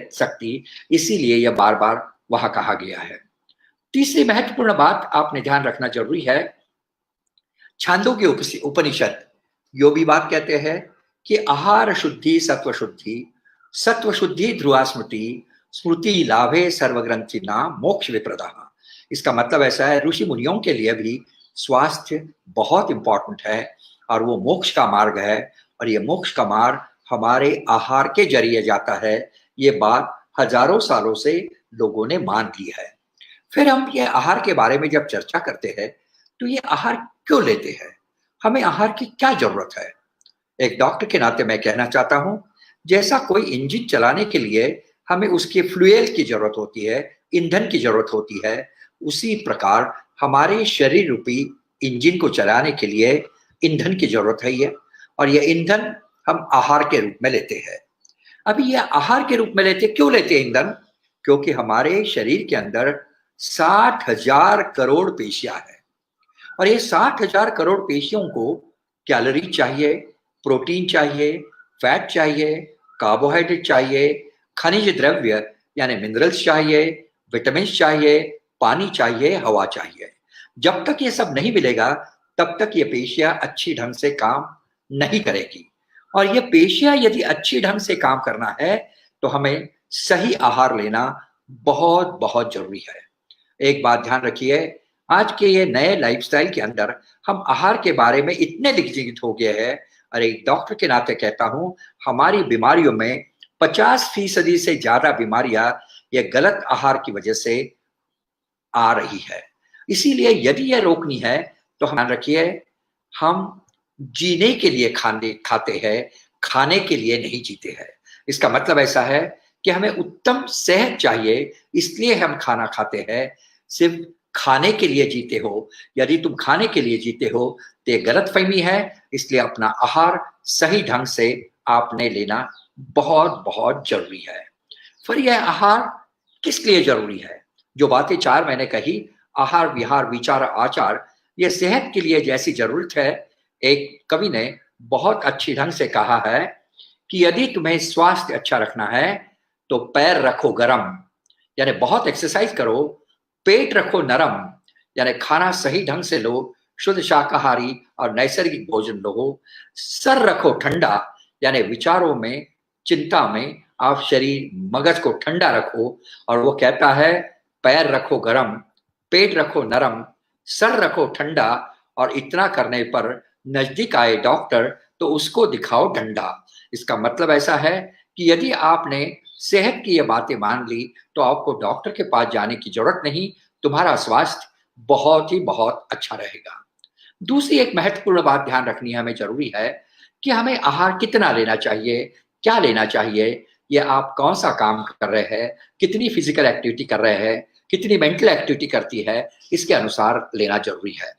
सकती, इसीलिए यह बार बार वहां कहा गया है। तीसरी महत्वपूर्ण बात आपने ध्यान रखना जरूरी है, छांदोग्य उपनिषद यो भी बात कहते हैं कि आहार शुद्धि सत्व शुद्धि ध्रुवा स्मृति लाभे सर्वग्रंथि नाम मोक्ष विप्रदा। इसका मतलब ऐसा है, ऋषि मुनियों के लिए भी स्वास्थ्य बहुत इंपॉर्टेंट है और वो मोक्ष का मार्ग है, और ये मोक्ष का मार्ग हमारे आहार के जरिए जाता है। ये बात हजारों सालों से लोगों ने मान ली है। फिर हम ये आहार के बारे में जब चर्चा करते हैं तो ये आहार क्यों लेते हैं, हमें आहार की क्या जरूरत है। एक डॉक्टर के नाते मैं कहना चाहता हूं, जैसा कोई इंजन चलाने के लिए हमें उसके फ्यूल की जरूरत होती है, ईंधन की जरूरत होती है, उसी प्रकार हमारे शरीर रूपी इंजन को चलाने के लिए ईंधन की जरूरत है ये, और ये ईंधन हम आहार के रूप में लेते हैं। अभी ये आहार के रूप में क्यों लेते हैं ईंधन? क्योंकि हमारे शरीर के अंदर 60,000 करोड़ पेशियां हैं, और ये 60,000 करोड़ पेशियों को कैलोरी चाहिए, प्रोटीन चाहिए, फैट चाहिए, कार्बोहाइड्रेट चाहिए, खनिज द्रव्य यानी मिनरल्स चाहिए, विटामिन चाहिए, पानी चाहिए, हवा चाहिए। जब तक ये सब नहीं मिलेगा तब तक ये पेशियां अच्छी ढंग से काम नहीं करेगी, और ये पेशियां यदि अच्छी ढंग से काम करना है तो हमें सही आहार लेना बहुत बहुत जरूरी है। एक बात ध्यान रखिए, आज के ये नए लाइफस्टाइल के अंदर हम आहार के बारे में इतने दिग्गज हो गए हैं, और एक डॉक्टर के नाते कहता हूं, हमारी बीमारियों में 50% से ज्यादा बीमारियां ये गलत आहार की वजह से आ रही है। इसीलिए यदि यह रोकनी है तो ध्यान रखिए, हम जीने के लिए खाते हैं, खाने के लिए नहीं जीते हैं। इसका मतलब ऐसा है कि हमें उत्तम सेहत चाहिए, इसलिए हम खाना खाते हैं। सिर्फ खाने के लिए जीते हो, यदि तुम खाने के लिए जीते हो तो ये गलतफहमी है। इसलिए अपना आहार सही ढंग से आपने लेना बहुत बहुत जरूरी है। फिर यह आहार किस लिए जरूरी है? जो बातें 4 मैंने कही, आहार विहार विचार आचार, ये सेहत के लिए जैसी जरूरत है। एक कवि ने बहुत अच्छी ढंग से कहा है कि यदि तुम्हें स्वास्थ्य अच्छा रखना है तो पैर रखो गरम, यानी बहुत एक्सरसाइज करो, पेट रखो नरम, यानी खाना सही ढंग से लो, शुद्ध शाकाहारी और नैसर्गिक भोजन लो, सर रखो ठंडा, यानी विचारों में, चिंता में आप शरीर मगज को ठंडा रखो। और वो कहता है, पैर रखो गरम, पेट रखो नरम, सर रखो ठंडा, और इतना करने पर नजदीक आए डॉक्टर तो उसको दिखाओ डंडा। इसका मतलब ऐसा है कि यदि आपने सेहत की ये बातें मान ली तो आपको डॉक्टर के पास जाने की जरूरत नहीं, तुम्हारा स्वास्थ्य बहुत ही बहुत अच्छा रहेगा। दूसरी एक महत्वपूर्ण बात ध्यान रखनी हमें जरूरी है कि हमें आहार कितना लेना चाहिए, क्या लेना चाहिए। ये आप कौन सा काम कर रहे हैं, कितनी फिजिकल एक्टिविटी कर रहे हैं, कितनी मेंटल एक्टिविटी करती है, इसके अनुसार लेना जरूरी है।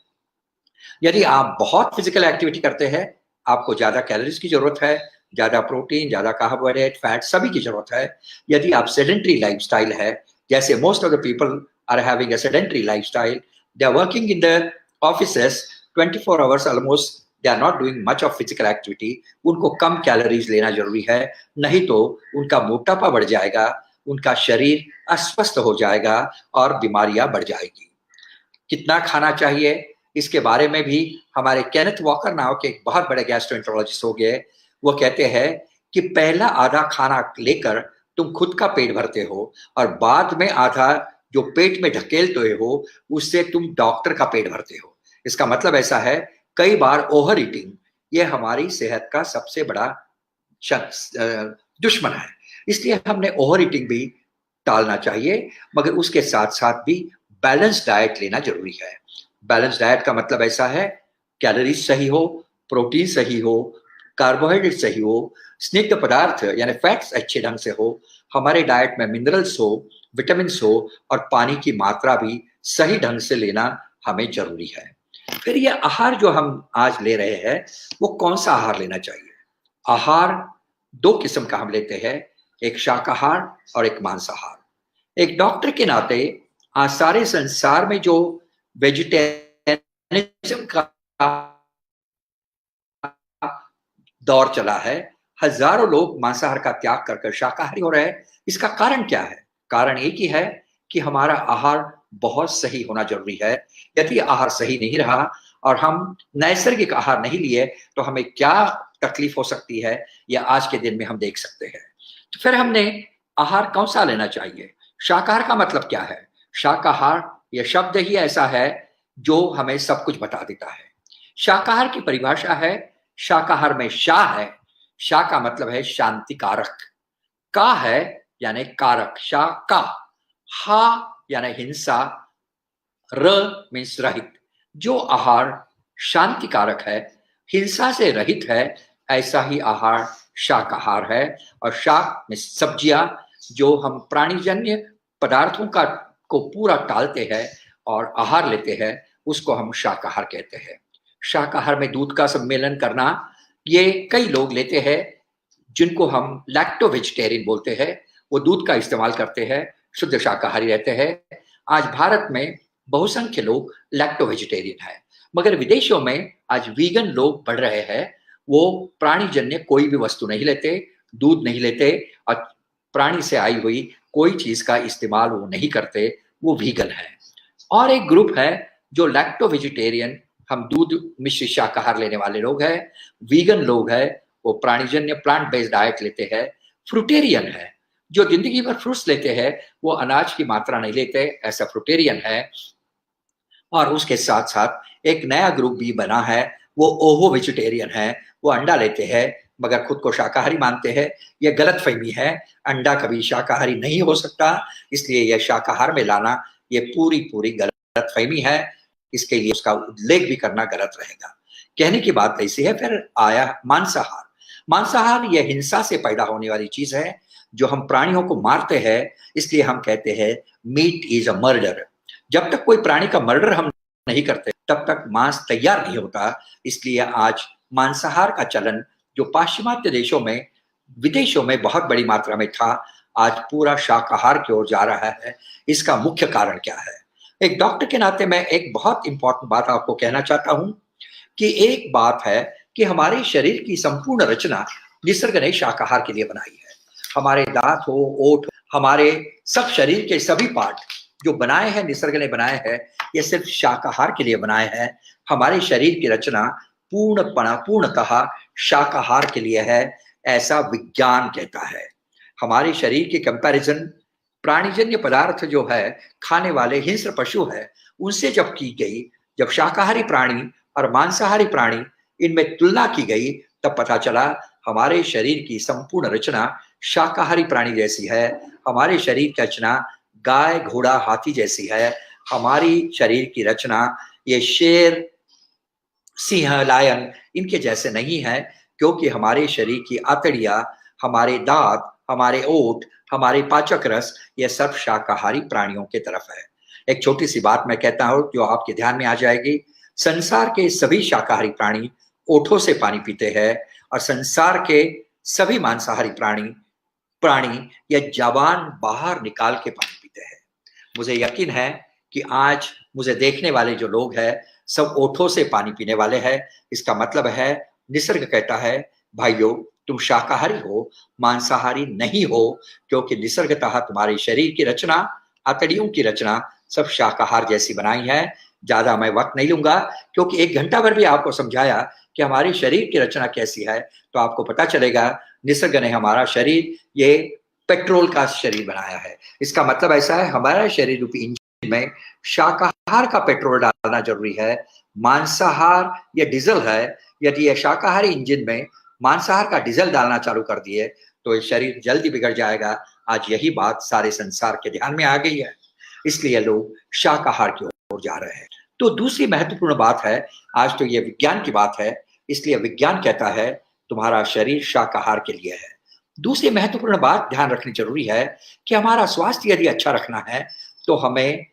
यदि आप बहुत फिजिकल एक्टिविटी करते हैं, आपको ज्यादा कैलोरीज की जरूरत है, ज्यादा प्रोटीन, ज्यादा कार्बोहाइड्रेट, फैट सभी की जरूरत है। यदि आप सेडेंटरी लाइफस्टाइल है, जैसे most of the people are having a sedentary lifestyle, they are working in the offices 24 hours almost, they are not doing much of physical activity, उनको कम कैलोरीज लेना जरूरी है, नहीं तो उनका मोटापा बढ़ जाएगा, उनका शरीर अस्वस्थ हो जाएगा और बीमारियां बढ़ जाएगी। कितना खाना चाहिए इसके बारे में भी हमारे केनेथ वॉकर नाम के एक बहुत बड़े गैस्ट्रोएंटरोलॉजिस्ट हो गए, वो कहते हैं कि पहला आधा खाना लेकर तुम खुद का पेट भरते हो, और बाद में आधा जो पेट में ढकेलते हो उससे तुम डॉक्टर का पेट भरते हो। इसका मतलब ऐसा है, कई बार ओवर ईटिंग ये हमारी सेहत का सबसे बड़ा दुश्मन है। इसलिए हमने ओवर ईटिंग भी टालना चाहिए, मगर उसके साथ साथ भी बैलेंस डाइट लेना जरूरी है। बैलेंस डाइट का मतलब ऐसा है, कैलोरीज सही हो, प्रोटीन सही हो, कार्बोहाइड्रेट सही हो, स्निग्ध पदार्थ यानी फैट्स अच्छे ढंग से हो, हमारे डाइट में मिनरल्स हो, विटामिन हो, और पानी की मात्रा भी सही ढंग से लेना हमें जरूरी है। फिर ये आहार जो हम आज ले रहे हैं वो कौन सा आहार लेना चाहिए? आहार दो किस्म का हम लेते हैं, एक शाकाहार और एक मांसाहार। एक डॉक्टर के नाते आज सारे संसार में जो वेजिटेरियनिज्म का दौर चला है, हजारों लोग मांसाहार का त्याग कर शाकाहारी हो रहे हैं। इसका कारण क्या है? कारण एक ही है कि हमारा आहार बहुत सही होना जरूरी है। यदि आहार सही नहीं रहा और हम नैसर्गिक आहार नहीं लिए तो हमें क्या तकलीफ हो सकती है, यह आज के दिन में हम देख सकते हैं। तो फिर हमने आहार कौन सा लेना चाहिए? शाकाहार का मतलब क्या है? शाकाहार यह शब्द ही ऐसा है जो हमें सब कुछ बता देता है। शाकाहार की परिभाषा है, शाकाहार में शा है, शा का मतलब है शांति कारक, का है यानी कारक, शा का, हा यानी हिंसा, र मीन्स रहित। जो आहार शांति कारक है, हिंसा से रहित है, ऐसा ही आहार शाकाहार है। और शाक में सब्जियां, जो हम प्राणीजन्य पदार्थों का को पूरा टालते हैं और आहार लेते हैं, उसको हम शाकाहार कहते हैं। शाकाहार में दूध का सम्मेलन करना, ये कई लोग लेते हैं जिनको हम लैक्टो वेजिटेरियन बोलते हैं, वो दूध का इस्तेमाल करते हैं, शुद्ध शाकाहारी रहते हैं। आज भारत में बहुसंख्य लोग लैक्टो वेजिटेरियन है, मगर विदेशों में आज वीगन लोग बढ़ रहे हैं। वो प्राणीजन्य कोई भी वस्तु नहीं लेते, दूध नहीं लेते और प्राणी से आई हुई कोई चीज का इस्तेमाल वो नहीं करते, वो वीगन है। और एक ग्रुप है जो लैक्टो वेजिटेरियन, हम दूध मिश्रित शाकाहार लेने वाले लोग हैं, वीगन लोग हैं, वो प्राणीजन्य प्लांट बेस्ड डाइट लेते हैं। फ्रूटेरियन है, जो जिंदगी भर फ्रूट्स लेते हैं, वो अनाज की मात्रा नहीं लेते, ऐसा फ्रूटेरियन है। और उसके साथ साथ एक नया ग्रुप भी बना है, वो ओहो वेजिटेरियन है, वो अंडा लेते हैं मगर खुद को शाकाहारी मानते हैं। यह गलत फहमी है, अंडा कभी शाकाहारी नहीं हो सकता, इसलिए यह शाकाहार में लाना ये पूरी पूरी गलत फहमी है। इसके लिए उसका उल्लेख भी करना गलत रहेगा। कहने की बात ऐसी है। फिर आया मांसाहार। मांसाहार यह हिंसा से पैदा होने वाली चीज है, जो हम प्राणियों को मारते हैं, इसलिए हम कहते हैं मीट इज अ मर्डर। जब तक कोई प्राणी का मर्डर हम नहीं करते तब तक मांस तैयार नहीं होता। इसलिए आज मांसाहार का चलन जो पाश्चिमात्य देशों में, विदेशों में बहुत बड़ी मात्रा में था, आज पूरा शाकाहार की ओर जा रहा है। इसका मुख्य कारण क्या है? एक डॉक्टर के नाते मैं एक बहुत इंपॉर्टेंट बात आपको कहना चाहता हूं कि एक बात है कि हमारे शरीर की संपूर्ण रचना निसर्ग ने शाकाहार के लिए बनाई है। हमारे दांत हो, ओठ, हमारे सब शरीर के सभी पार्ट जो बनाए हैं, निसर्ग ने बनाए हैं, ये सिर्फ शाकाहार के लिए बनाए हैं। हमारे शरीर की रचना पूर्णतः शाकाहार के लिए है, ऐसा विज्ञान कहता है। हमारे शरीर के कंपैरिजन प्राणीजन्य पदार्थ जो है, खाने वाले हिंस्र पशु है, उनसे जब की गई, जब शाकाहारी प्राणी और मांसाहारी प्राणी इनमें तुलना की गई, तब पता चला हमारे शरीर की संपूर्ण रचना शाकाहारी प्राणी जैसी है। हमारे शरीर की रचना गाय, घोड़ा, हाथी जैसी है। हमारी शरीर की रचना ये शेर, सिंह, लायन इनके जैसे नहीं है, क्योंकि हमारे शरीर की आंतड़ियां, हमारे दांत, हमारे ओठ, हमारे पाचक रस, ये सब शाकाहारी प्राणियों के तरफ है। एक छोटी सी बात मैं कहता हूं जो आपके ध्यान में आ जाएगी। संसार के सभी शाकाहारी प्राणी ओठों से पानी पीते हैं और संसार के सभी मांसाहारी प्राणी या जबान बाहर निकाल के पानी पीते हैं। मुझे यकीन है कि आज मुझे देखने वाले जो लोग हैं, सब ओठों से पानी पीने वाले हैं। इसका मतलब है निसर्ग कहता है, भाइयों तुम शाकाहारी हो, मांसाहारी नहीं हो, क्योंकि निसर्गतः तुम्हारे शरीर की रचना, आंतड़ियों की रचना सब शाकाहार जैसी बनाई है। ज्यादा मैं वक्त नहीं लूंगा, क्योंकि 1 घंटा भर भी आपको समझाया कि हमारे शरीर की रचना कैसी है, तो आपको पता चलेगा निसर्ग ने हमारा शरीर ये पेट्रोल का शरीर बनाया है। इसका मतलब ऐसा है, हमारा शरीर रूपी इंजन में शाकाहार का पेट्रोल डालना जरूरी है, मांसाहार या डीजल है। यदि यह शाकाहारी इंजन में मांसाहार का डीजल डालना चालू कर दिए तो ये शरीर जल्दी बिगड़ जाएगा। आज यही बात सारे संसार के ध्यान में आ गई है, इसलिए लोग शाकाहार की ओर जा रहे हैं। तो दूसरी महत्वपूर्ण बात है, आज तो ये विज्ञान की बात है, इसलिए विज्ञान कहता है तुम्हारा शरीर शाकाहार के लिए है। दूसरी महत्वपूर्ण बात ध्यान रखनी जरूरी है कि हमारा स्वास्थ्य यदि अच्छा रखना है तो हमें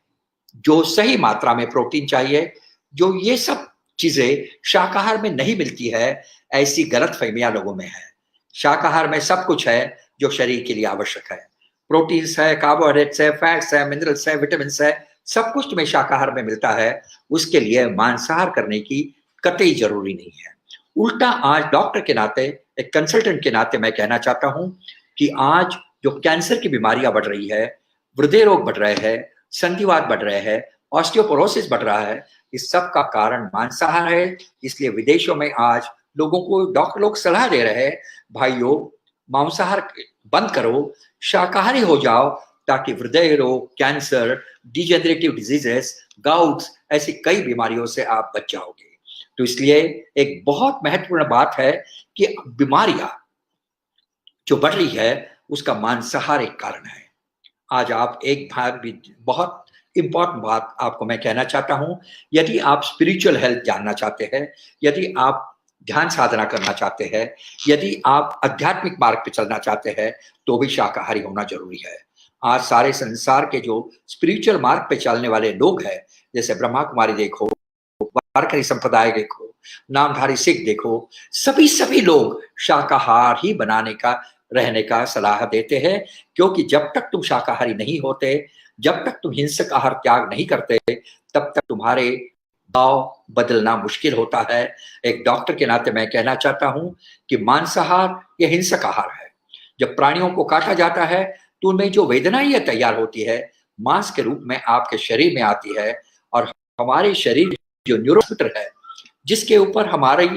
जो सही मात्रा में प्रोटीन चाहिए, जो ये सब चीजें शाकाहार में नहीं मिलती है, ऐसी गलत फहमियां लोगों में है। शाकाहार में सब कुछ है जो शरीर के लिए आवश्यक है। प्रोटीन्स है, कार्बोहाइड्रेट्स है, फैट्स है, मिनरल्स है, विटामिन है, सब कुछ तुम्हें शाकाहार में मिलता है। उसके लिए मांसाहार करने की कतई जरूरी नहीं है। उल्टा आज डॉक्टर के नाते, एक कंसल्टेंट के नाते मैं कहना चाहता हूं कि आज जो कैंसर की बीमारियां बढ़ रही है, हृदय रोग बढ़ रहे हैं, संधिवात बढ़ रहे हैं, ऑस्टियोपोरोसिस बढ़ रहा है, इस सब का कारण मांसाहार है। इसलिए विदेशों में आज लोगों को डॉक्टर लोग सलाह दे रहे हैं, भाइयों मांसाहार बंद करो, शाकाहारी हो जाओ, ताकि हृदय रोग, कैंसर, डिजेनरेटिव डिजीजेस, गाउट्स, ऐसी कई बीमारियों से आप बच जाओगे। तो इसलिए एक बहुत महत्वपूर्ण बात है कि बीमारियां जो बढ़ रही है उसका मांसाहार एक कारण है। आज आप एक भाग भी बहुत इंपॉर्टेंट बात आपको मैं कहना चाहता हूं, यदि आप स्पिरिचुअल हेल्थ जानना चाहते हैं, यदि आप ध्यान साधना करना चाहते हैं, यदि आप आध्यात्मिक मार्ग पे चलना चाहते हैं, तो भी शाकाहारी होना जरूरी है। आज सारे संसार के जो स्पिरिचुअल मार्ग पे चलने वाले लोग हैं, जैसे ब्रह्मा कुमारी देखो, वारकरी संप्रदाय देखो, नामधारी सिख देखो, सभी लोग शाकाहार ही बनाने का, रहने का सलाह देते हैं। क्योंकि जब तक तुम शाकाहारी नहीं होते, जब तक तुम हिंसक आहार त्याग नहीं करते, तब तक तुम्हारे भाव बदलना मुश्किल होता है। एक डॉक्टर के नाते मैं कहना चाहता हूं कि मांसाहार या हिंसक आहार है। जब प्राणियों को काटा जाता है तो उनमें जो वेदना ये तैयार होती है, मांस के रूप में आपके शरीर में आती है। और हमारे शरीर जो न्यूरोट्रांसमीटर है, जिसके ऊपर हमारी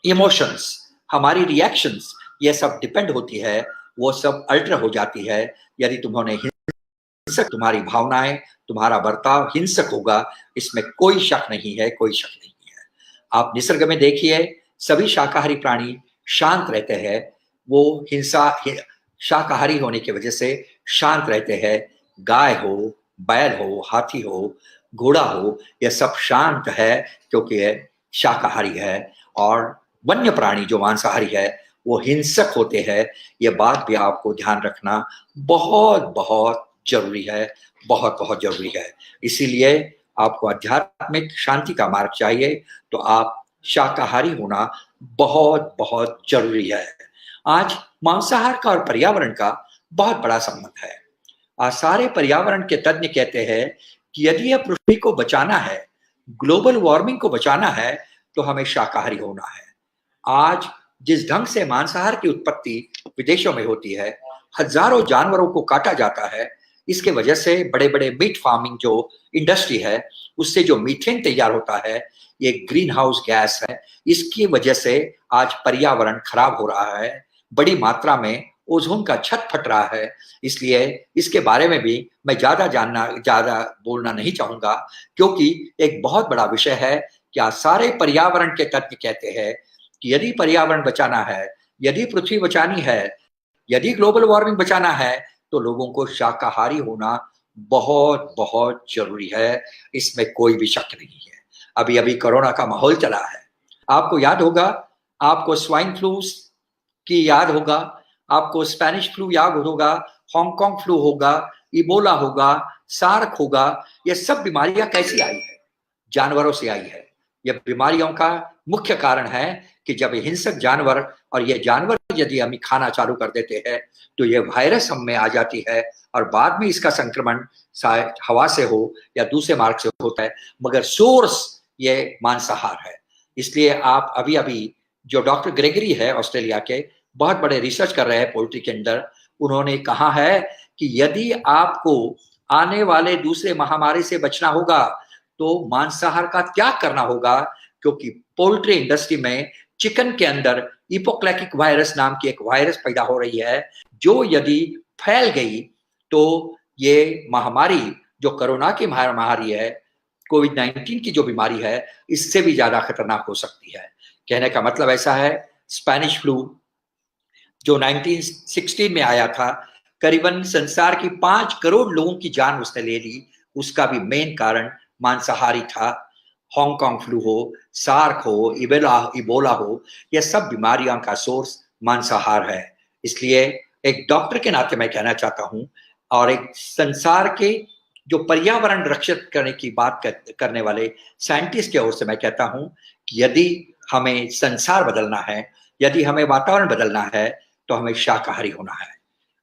इमोशंस, हमारी रिएक्शंस, ये सब डिपेंड होती है, वो सब अल्टर हो जाती है। यदि तुम्होंने हिंसक, तुम्हारी भावनाएं, तुम्हारा बर्ताव हिंसक होगा, इसमें कोई शक नहीं है, कोई शक नहीं है। आप निसर्ग में देखिए, सभी शाकाहारी प्राणी शांत रहते हैं। वो शाकाहारी होने की वजह से शांत रहते हैं। गाय हो, बैल हो, हाथी हो, घोड़ा हो, यह सब शांत है क्योंकि यह शाकाहारी है। और वन्य प्राणी जो मांसाहारी है वो हिंसक होते हैं। यह बात भी आपको ध्यान रखना बहुत बहुत जरूरी है, बहुत बहुत जरूरी है। इसीलिए आपको आध्यात्मिक शांति का मार्ग चाहिए तो आप शाकाहारी होना बहुत बहुत जरूरी है। आज मांसाहार का और पर्यावरण का बहुत बड़ा संबंध है। आज सारे पर्यावरण के तज्ञ कहते हैं कि यदि यह पृथ्वी को बचाना है, ग्लोबल वार्मिंग को बचाना है, तो हमें शाकाहारी होना है। आज जिस ढंग से मांसाहार की उत्पत्ति विदेशों में होती है, हजारों जानवरों को काटा जाता है, इसके वजह से बड़े बड़े मीट फार्मिंग जो इंडस्ट्री है, उससे जो मीथेन तैयार होता है, ये ग्रीन हाउस गैस है। इसकी वजह से आज पर्यावरण खराब हो रहा है, बड़ी मात्रा में ओजोन का छत फट रहा है। इसलिए इसके बारे में भी मैं ज्यादा बोलना नहीं चाहूंगा, क्योंकि एक बहुत बड़ा विषय है। क्या सारे पर्यावरण के तज्ञ कहते हैं कि यदि पर्यावरण बचाना है, यदि पृथ्वी बचानी है, यदि ग्लोबल वार्मिंग बचाना है, तो लोगों को शाकाहारी होना बहुत बहुत जरूरी है। इसमें कोई भी शक नहीं है। अभी अभी कोरोना का माहौल चला है, आपको याद होगा, आपको स्वाइन फ्लू की याद होगा, आपको स्पेनिश फ्लू याद होगा, हांगकांग फ्लू होगा, इबोला होगा, सार्क होगा। ये सब बीमारियां कैसी आई है? जानवरों से आई है। यह बीमारियों का मुख्य कारण है कि जब हिंसक जानवर, और ये जानवर यदि हम खाना चालू कर देते हैं, तो ये वायरस हम में आ जाती है और बाद में इसका संक्रमण शायद हवा से हो या दूसरे मार्ग से होता है, मगर सोर्स ये मांसाहार है। इसलिए आप अभी अभी जो डॉक्टर ग्रेगरी है ऑस्ट्रेलिया के, बहुत बड़े रिसर्च कर रहे हैं पोल्ट्री के अंदर, उन्होंने कहा है कि यदि आपको आने वाले दूसरे महामारी से बचना होगा तो मांसाहार का त्याग करना होगा। क्योंकि पोल्ट्री इंडस्ट्री में चिकन के अंदर इपोक्लेटिक वायरस नाम की एक वायरस पैदा हो रही है, जो यदि फैल गई तो ये महामारी जो कोरोना की महामारी है, कोविड-19 की जो बीमारी है, इससे भी ज्यादा खतरनाक हो सकती है। कहने का मतलब ऐसा है, स्पेनिश फ्लू जो 1916 में आया था, करीबन संसार की 5 करोड़ लोगों की जान उसने ले ली, उसका भी मेन कारण मांसाहारी था। हांगकांग फ्लू हो, सार्क हो, इबोला हो, यह सब बीमारियों का सोर्स मांसाहार है। इसलिए एक डॉक्टर के नाते मैं कहना चाहता हूं, और एक संसार के जो पर्यावरण रक्षित करने की बात करने वाले साइंटिस्ट की ओर से मैं कहता हूं कि यदि हमें संसार बदलना है, यदि हमें वातावरण बदलना है, तो हमें शाकाहारी होना है।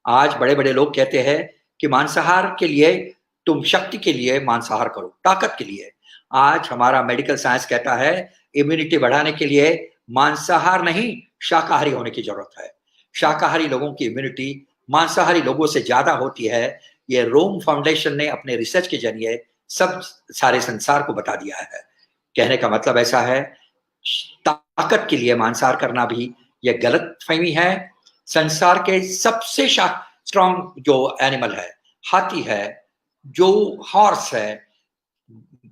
आज बड़े बड़े लोग कहते हैं कि मांसाहार के लिए, तुम शक्ति के लिए मांसाहार करो, ताकत के लिए। आज हमारा मेडिकल साइंस कहता है इम्यूनिटी बढ़ाने के लिए मांसाहार नहीं, शाकाहारी होने की जरूरत है। शाकाहारी लोगों की इम्यूनिटी मांसाहारी लोगों से ज्यादा होती है। ये रोम फाउंडेशन ने अपने रिसर्च के जरिए सब सारे संसार को बता दिया है। कहने का मतलब ऐसा है, ताकत के लिए मांसाहार करना भी यह गलत फहमी है। संसार के सबसे स्ट्रॉन्ग जो एनिमल है, हाथी है, जो हॉर्स है,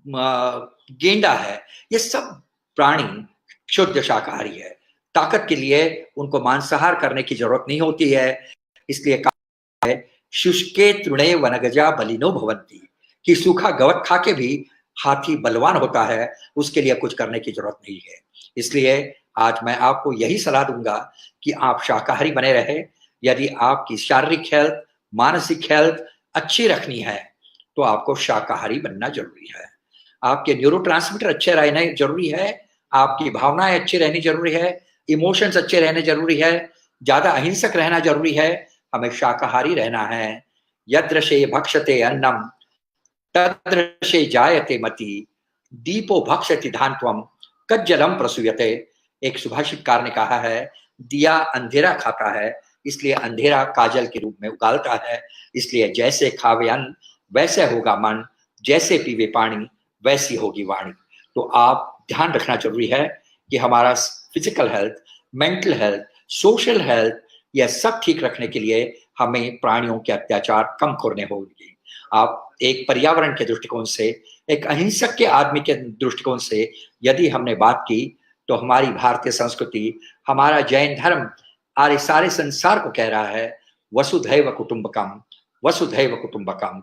गेंडा है, ये सब प्राणी शुद्ध शाकाहारी है। ताकत के लिए उनको मांसाहार करने की जरूरत नहीं होती है। इसलिए कहा है शुष्के तृणे वनगजा बलिनो भवन्ति, कि सूखा गवत खा के भी हाथी बलवान होता है, उसके लिए कुछ करने की जरूरत नहीं है। इसलिए आज मैं आपको यही सलाह दूंगा कि आप शाकाहारी बने रहे। यदि आपकी शारीरिक हेल्थ, मानसिक हेल्थ अच्छी रखनी है तो आपको शाकाहारी बनना जरूरी है। आपके न्यूरोट्रांसमीटर अच्छे रहने जरूरी है, आपकी भावनाएं अच्छी रहनी जरूरी है, इमोशंस अच्छे रहने जरूरी है, ज्यादा अहिंसक रहना जरूरी है। हमें शाकाहारी रहना है। यद्रशे भक्षते अन्नम तद्रशे जायते मति, दीपो भक्षति धानत्वम कज्जलम प्रसूयते। एक सुभाषितकार ने कहा है, दिया अंधेरा खाता है, इसलिए अंधेरा काजल के रूप में उगालता है। इसलिए जैसे खावे अन्न वैसे होगा मन, जैसे पीवे पानी वैसी होगी वाणी। तो आप ध्यान रखना जरूरी है कि हमारा physical health, mental health, social health, यह सब ठीक रखने के लिए हमें प्राणियों के अत्याचार कम करने होंगे। आप एक पर्यावरण के दृष्टिकोण से, एक अहिंसक के आदमी के दृष्टिकोण से यदि हमने बात की, तो हमारी भारतीय संस्कृति, हमारा जैन धर्म आरे सारे संसार को कह रहा है वसुधैव कुटुंबकम, वसुधैव कुटुंबकम।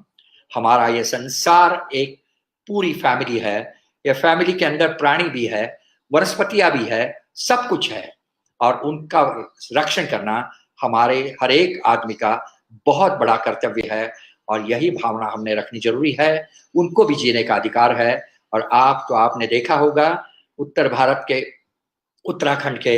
हमारा ये संसार एक पूरी फैमिली है। ये फैमिली के अंदर प्राणी भी है, वनस्पतियां भी है, सब कुछ है, और उनका रक्षण करना हमारे हर एक आदमी का बहुत बड़ा कर्तव्य है। और यही भावना हमने रखनी जरूरी है। उनको भी जीने का अधिकार है। और आपने देखा होगा उत्तर भारत के, उत्तराखंड के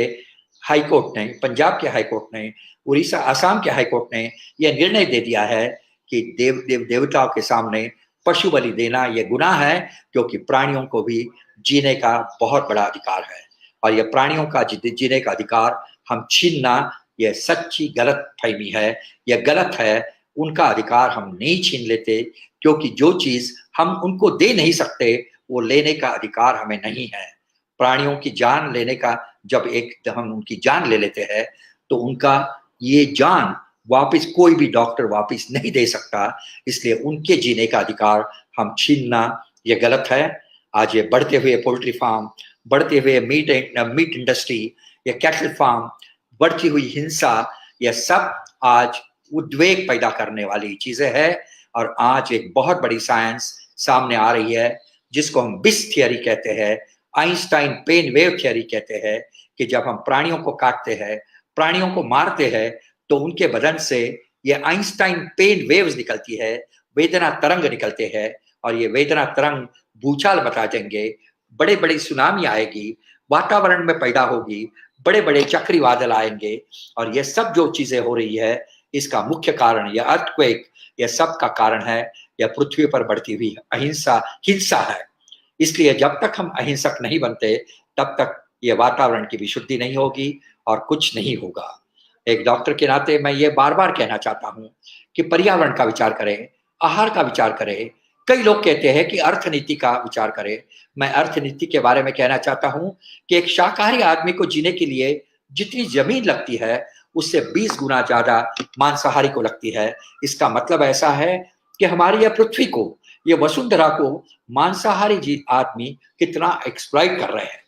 हाई कोर्ट ने, पंजाब के हाई कोर्ट ने, उड़ीसा, असम के हाई कोर्ट ने यह निर्णय दे दिया है कि देवताओं के सामने पशु बलि देना यह गुनाह है, क्योंकि प्राणियों को भी जीने का बहुत बड़ा अधिकार है। और यह प्राणियों का जीने का अधिकार हम छीनना, यह सच्ची गलत फहमी है, यह गलत है। उनका अधिकार हम नहीं छीन लेते, क्योंकि जो चीज हम उनको दे नहीं सकते वो लेने का अधिकार हमें नहीं है। प्राणियों की जान लेने का, जब एक हम उनकी जान ले लेते हैं तो उनका ये जान वापस कोई भी डॉक्टर वापस नहीं दे सकता। इसलिए उनके जीने का अधिकार हम छीनना ये गलत है। आज ये बढ़ते हुए पोल्ट्री फार्म, बढ़ते हुए मीट इंडस्ट्री, ये कैटल फार्म, बढ़ती हुई हिंसा, यह सब आज उद्वेग पैदा करने वाली चीजें हैं। और आज एक बहुत बड़ी साइंस सामने आ रही है, जिसको हम बिस थियरी कहते हैं, आइंस्टाइन पेन वेव थियरी कहते हैं, कि जब हम प्राणियों को काटते हैं, प्राणियों को मारते हैं, तो उनके बदन से ये आइंस्टाइन पेन वेव्स निकलती है, वेदना तरंग निकलते हैं। और ये वेदना तरंग भूचाल बता देंगे, बड़े बड़े सुनामी आएगी, वातावरण में पैदा होगी, बड़े बड़े चक्री बादल आएंगे। और ये सब जो चीजें हो रही है, इसका मुख्य कारण यह अर्थक्वेक, यह सब का कारण है यह पृथ्वी पर बढ़ती हुई हिंसा है। इसलिए जब तक हम अहिंसक नहीं बनते, तब तक ये वातावरण की भी शुद्धि नहीं होगी और कुछ नहीं होगा। एक डॉक्टर के नाते मैं ये बार बार कहना चाहता हूं कि पर्यावरण का विचार करें, आहार का विचार करें। कई लोग कहते हैं कि अर्थनीति का विचार करें। मैं अर्थनीति के बारे में कहना चाहता हूं कि एक शाकाहारी आदमी को जीने के लिए जितनी जमीन लगती है, उससे 20 गुना ज्यादा मांसाहारी को लगती है। इसका मतलब ऐसा है कि हमारी यह पृथ्वी को, यह वसुंधरा को मांसाहारी आदमी कितना एक्सप्लॉइट कर रहे हैं।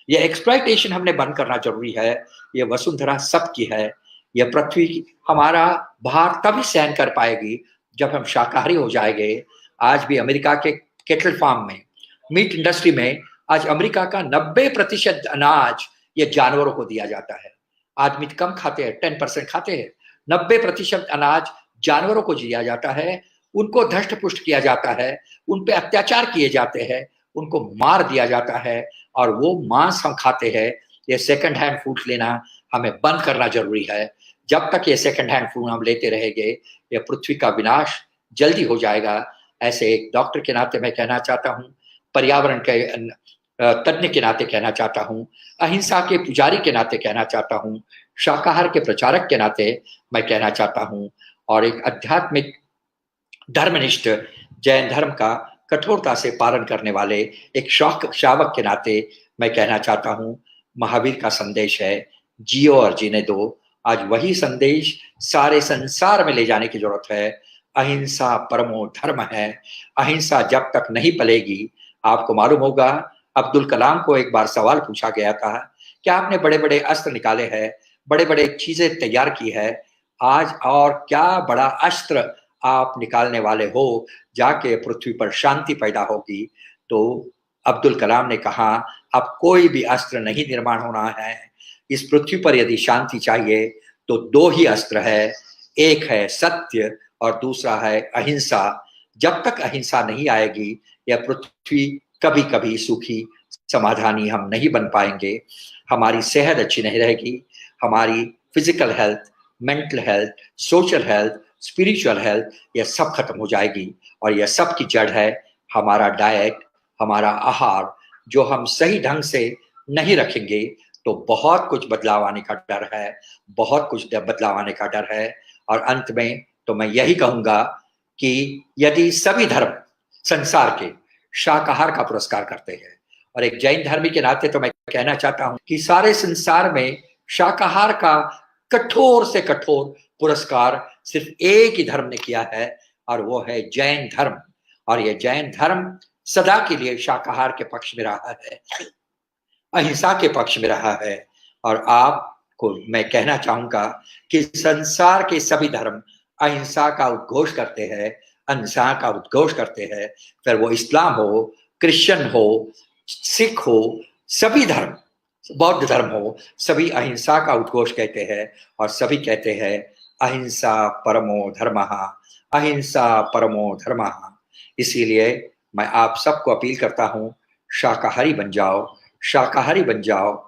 यह एक्सप्लॉइटेशन हमने बंद करना जरूरी है। यह वसुंधरा सबकी है। यह पृथ्वी हमारा भार तभी सहन कर पाएगी जब हम शाकाहारी हो जाएंगे। आज भी अमेरिका के केटल फार्म में, मीट इंडस्ट्री में, आज अमेरिका का 90% अनाज ये जानवरों को दिया जाता है। आदमी कम खाते हैं, 10% खाते हैं। 90% अनाज जानवरों को दिया जाता है। उनको धष्ट पुष्ट किया जाता है, उन पे अत्याचार किए जाते हैं, उनको मार दिया जाता है और वो मांस हम खाते हैं। ये सेकंड हैंड फूड लेना हमें बंद करना जरूरी है। जब तक ये सेकंड हैंड फूड हम लेते रहेंगे, ये पृथ्वी का विनाश जल्दी हो जाएगा। ऐसे एक डॉक्टर के नाते मैं कहना चाहता हूँ, पर्यावरण के तज्ञ के नाते कहना चाहता हूँ, अहिंसा के पुजारी के नाते कहना चाहता हूँ, शाकाहार के प्रचारक के नाते मैं कहना चाहता हूँ, और एक आध्यात्मिक धर्मनिष्ठ जैन धर्म का कठोरता से पालन करने वाले एक शावक के नाते मैं कहना चाहता हूँ, महावीर का संदेश है, जियो और जीने दो। आज वही संदेश सारे संसार में ले जाने की जरूरत है। अहिंसा परमो धर्म है। अहिंसा जब तक नहीं पलेगी, आपको मालूम होगा, अब्दुल कलाम को एक बार सवाल पूछा गया था कि आपने बड़े बड़े अस्त्र निकाले हैं, बड़े बड़े चीजें तैयार की है, आज और क्या बड़ा अस्त्र आप निकालने वाले हो जाके पृथ्वी पर शांति पैदा होगी? तो अब्दुल कलाम ने कहा, अब कोई भी अस्त्र नहीं निर्माण होना है। इस पृथ्वी पर यदि शांति चाहिए तो दो ही अस्त्र है, एक है सत्य और दूसरा है अहिंसा। जब तक अहिंसा नहीं आएगी, यह पृथ्वी कभी कभी सुखी समाधानी हम नहीं बन पाएंगे। हमारी सेहत अच्छी नहीं रहेगी, हमारी physical health, mental health, social health, spiritual health, यह सब खत्म हो जाएगी। और यह सब की जड़ है हमारा डाइट, हमारा आहार। जो हम सही ढंग से नहीं रखेंगे तो बहुत कुछ बदलाव आने का डर है, बहुत कुछ बदलाव आने का डर है। और अंत में तो मैं यही कहूंगा कि यदि सभी धर्म संसार के शाकाहार का पुरस्कार करते हैं, और एक जैन धर्मी के नाते तो मैं कहना चाहता हूं कि सारे संसार में शाकाहार का कठोर से कठोर पुरस्कार सिर्फ एक ही धर्म ने किया है, और वो है जैन धर्म। और ये जैन धर्म सदा के लिए शाकाहार के पक्ष में रहा है, अहिंसा के पक्ष में रहा है। और आपको मैं कहना चाहूंगा कि संसार के सभी धर्म अहिंसा का उद्घोष करते हैं, अहिंसा का उद्घोष करते हैं। फिर वो इस्लाम हो, क्रिश्चियन हो, सिख हो, सभी धर्म, बौद्ध धर्म हो, सभी अहिंसा का उद्घोष कहते हैं। और सभी कहते हैं अहिंसा परमो धर्मः, अहिंसा परमो धर्मः। इसीलिए मैं आप सबको अपील करता हूं, शाकाहारी बन जाओ, शाकाहारी बन जाओ।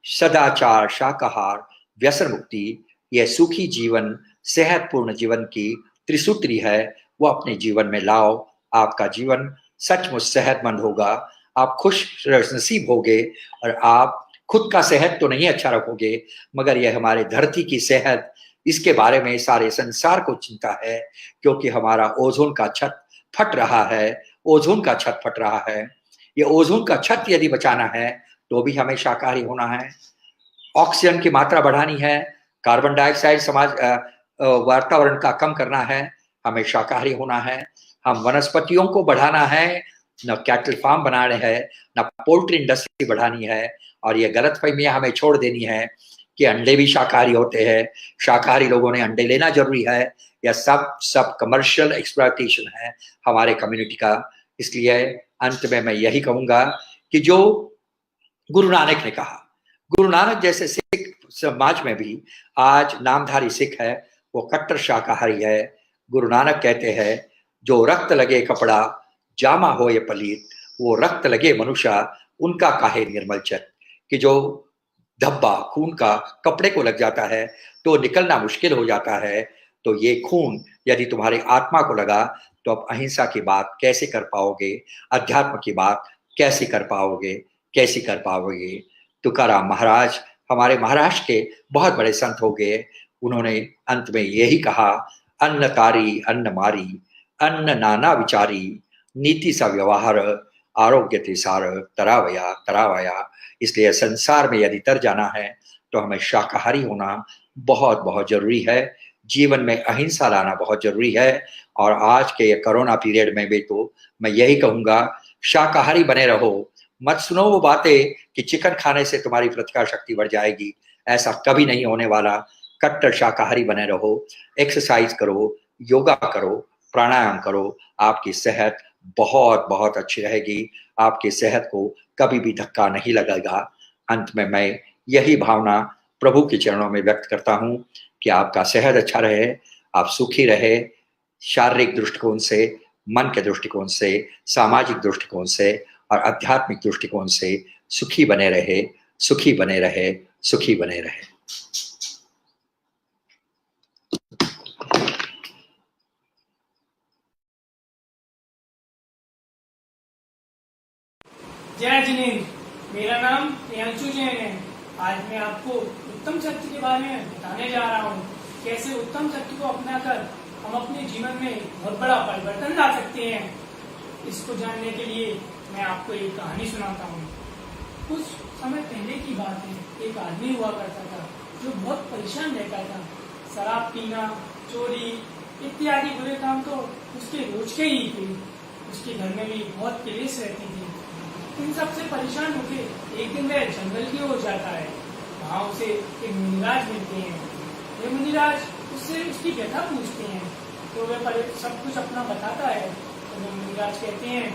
सदाचार, शाकाहार, व्यसन मुक्ति, यह सुखी जीवन, सेहतपूर्ण जीवन की त्रिसूत्री है, वो अपने जीवन में लाओ। आपका जीवन सचमुच सेहतमंद होगा, आप खुश नसीब होगे। और आप खुद का सेहत तो नहीं अच्छा रखोगे, मगर यह हमारे धरती की सेहत, इसके बारे में सारे संसार को चिंता है, क्योंकि हमारा ओजोन का छत फट रहा है, ओजोन का छत फट रहा है। ये ओजोन का छत यदि बचाना है तो भी हमें शाकाहारी होना है। ऑक्सीजन की मात्रा बढ़ानी है, कार्बन डाइऑक्साइड वातावरण का कम करना है, हमें शाकाहारी होना है। हम वनस्पतियों को बढ़ाना है, न कैटल फार्म बनाने हैं, न पोल्ट्री इंडस्ट्री बढ़ानी है। और ये गलतफहमियां हमें छोड़ देनी है कि अंडे भी शाकाहारी होते हैं, शाकाहारी लोगों ने अंडे लेना जरूरी है। यह सब कमर्शियल एक्सप्लॉयटेशन है हमारे कम्युनिटी का। इसलिए अंत में मैं यही कहूंगा कि जो गुरु नानक ने कहा, गुरु नानक जैसे सिख समाज में भी आज नामधारी सिख है, वो कट्टर शाकाहारी है। गुरु नानक कहते हैं, जो रक्त लगे कपड़ा जामा हो ये पलीत, वो रक्त लगे मनुष्य उनका काहे निर्मल चित। कि जो धब्बा खून का कपड़े को लग जाता है तो निकलना मुश्किल हो जाता है, तो ये खून यदि तुम्हारी आत्मा को लगा तो आप अहिंसा की बात कैसे कर पाओगे, अध्यात्म की बात कैसे कर पाओगे, कैसे कर पाओगे। तुकाराम महाराज हमारे महाराष्ट्र के बहुत बड़े संत हो गए, उन्होंने अंत में यही कहा, अन्न तारी अन्न मारी, अन्न नाना विचारी, नीति सा व्यवहार, आरोग्य तिसार, तरावया तरावया। इसलिए संसार में यदि तर जाना है तो हमें शाकाहारी होना बहुत बहुत जरूरी है, जीवन में अहिंसा लाना बहुत जरूरी है। और आज के ये कोरोना पीरियड में भी तो मैं यही कहूंगा, शाकाहारी बने रहो। मत सुनो वो बातें कि चिकन खाने से तुम्हारी प्रतिकार शक्ति बढ़ जाएगी, ऐसा कभी नहीं होने वाला। कट्टर शाकाहारी बने रहो, एक्सरसाइज करो, योगा करो, प्राणायाम करो, आपकी सेहत बहुत बहुत अच्छी रहेगी, आपकी सेहत को कभी भी धक्का नहीं लगेगा। अंत में मैं यही भावना प्रभु के चरणों में व्यक्त करता हूँ कि आपका सेहत अच्छा रहे, आप सुखी रहे, शारीरिक दृष्टिकोण से, मन के दृष्टिकोण से, सामाजिक दृष्टिकोण से और आध्यात्मिक दृष्टिकोण से सुखी बने रहे, सुखी बने रहे, सुखी बने रहे। जय जिनेन्द्र, मेरा नाम प्रियांशु जैन है। आज मैं आपको उत्तम सत्य के बारे में बताने जा रहा हूँ। कैसे उत्तम सत्य को अपनाकर हम अपने जीवन में बहुत बड़ा परिवर्तन ला सकते हैं। इसको जानने के लिए मैं आपको एक कहानी सुनाता हूँ। कुछ समय पहले की बात है, एक आदमी हुआ करता था जो बहुत परेशान रहता था। शराब पीना, चोरी इत्यादि बुरे काम तो उसके रोज के ही थे। उसके घर में भी बहुत क्लेश रहती थी। इन सबसे परेशान होकर एक दिन वह जंगल की ओर जाता है। वहाँ उसे एक मुनिराज मिलते हैं। ये मुनिराज उससे उसकी व्यथा पूछते हैं, तो वह सब कुछ अपना बताता है। तो वो मुनिराज कहते हैं,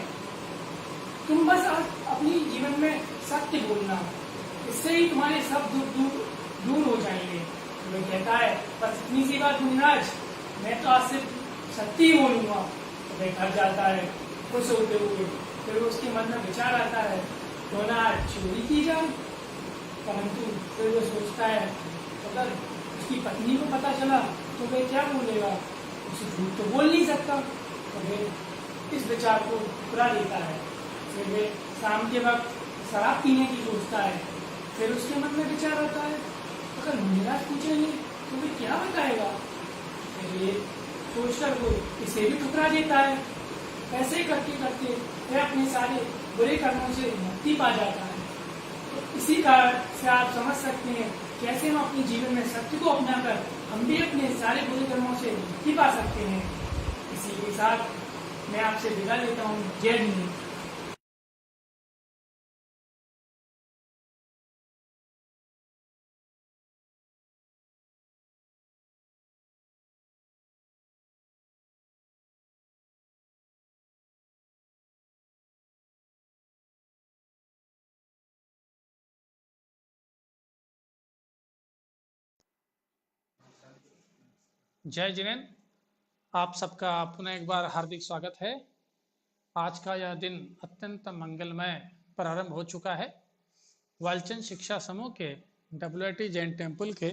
तुम बस अपनी जीवन में सत्य बोलना, इससे ही तुम्हारे सब दुख दूर हो जाएंगे। तो वह कहता है, बस इतनी सी बात मुनिराज, मैं तो आज सिर्फ सत्य ही बोलूंगा। तो वह घर जाता है खुश होते हुए। फिर उसके मन में विचार आता है, तो ना चोरी की जाए। परंतु फिर वो सोचता है, अगर उसकी पत्नी को पता चला तो वह क्या बोलेगा, उसे झूठ तो बोल नहीं सकता। तो वह इस विचार को ठुकरा देता है। फिर वह शाम के वक्त शराब पीने की सोचता है। फिर उसके मन में विचार आता है, अगर मुनिराज पूछेंगे तो वह क्या बताएगा। फिर ये सोचकर वो इसे भी ठुकरा देता है। ऐसे करते करते वह अपने सारे बुरे कर्मों से मुक्ति पा जाता है। तो इसी कारण से आप समझ सकते हैं कैसे हम अपने जीवन में सत्य को अपनाकर हम भी अपने सारे बुरे कर्मों से मुक्ति पा सकते हैं। इसी के साथ मैं आपसे विदा लेता हूँ। जय हिंद। जय जिनेन्द्र, आप सबका पुनः एक बार हार्दिक स्वागत है। आज का यह दिन अत्यंत मंगलमय प्रारंभ हो चुका है। वालचंद शिक्षा समूह के WIT जैन टेम्पल के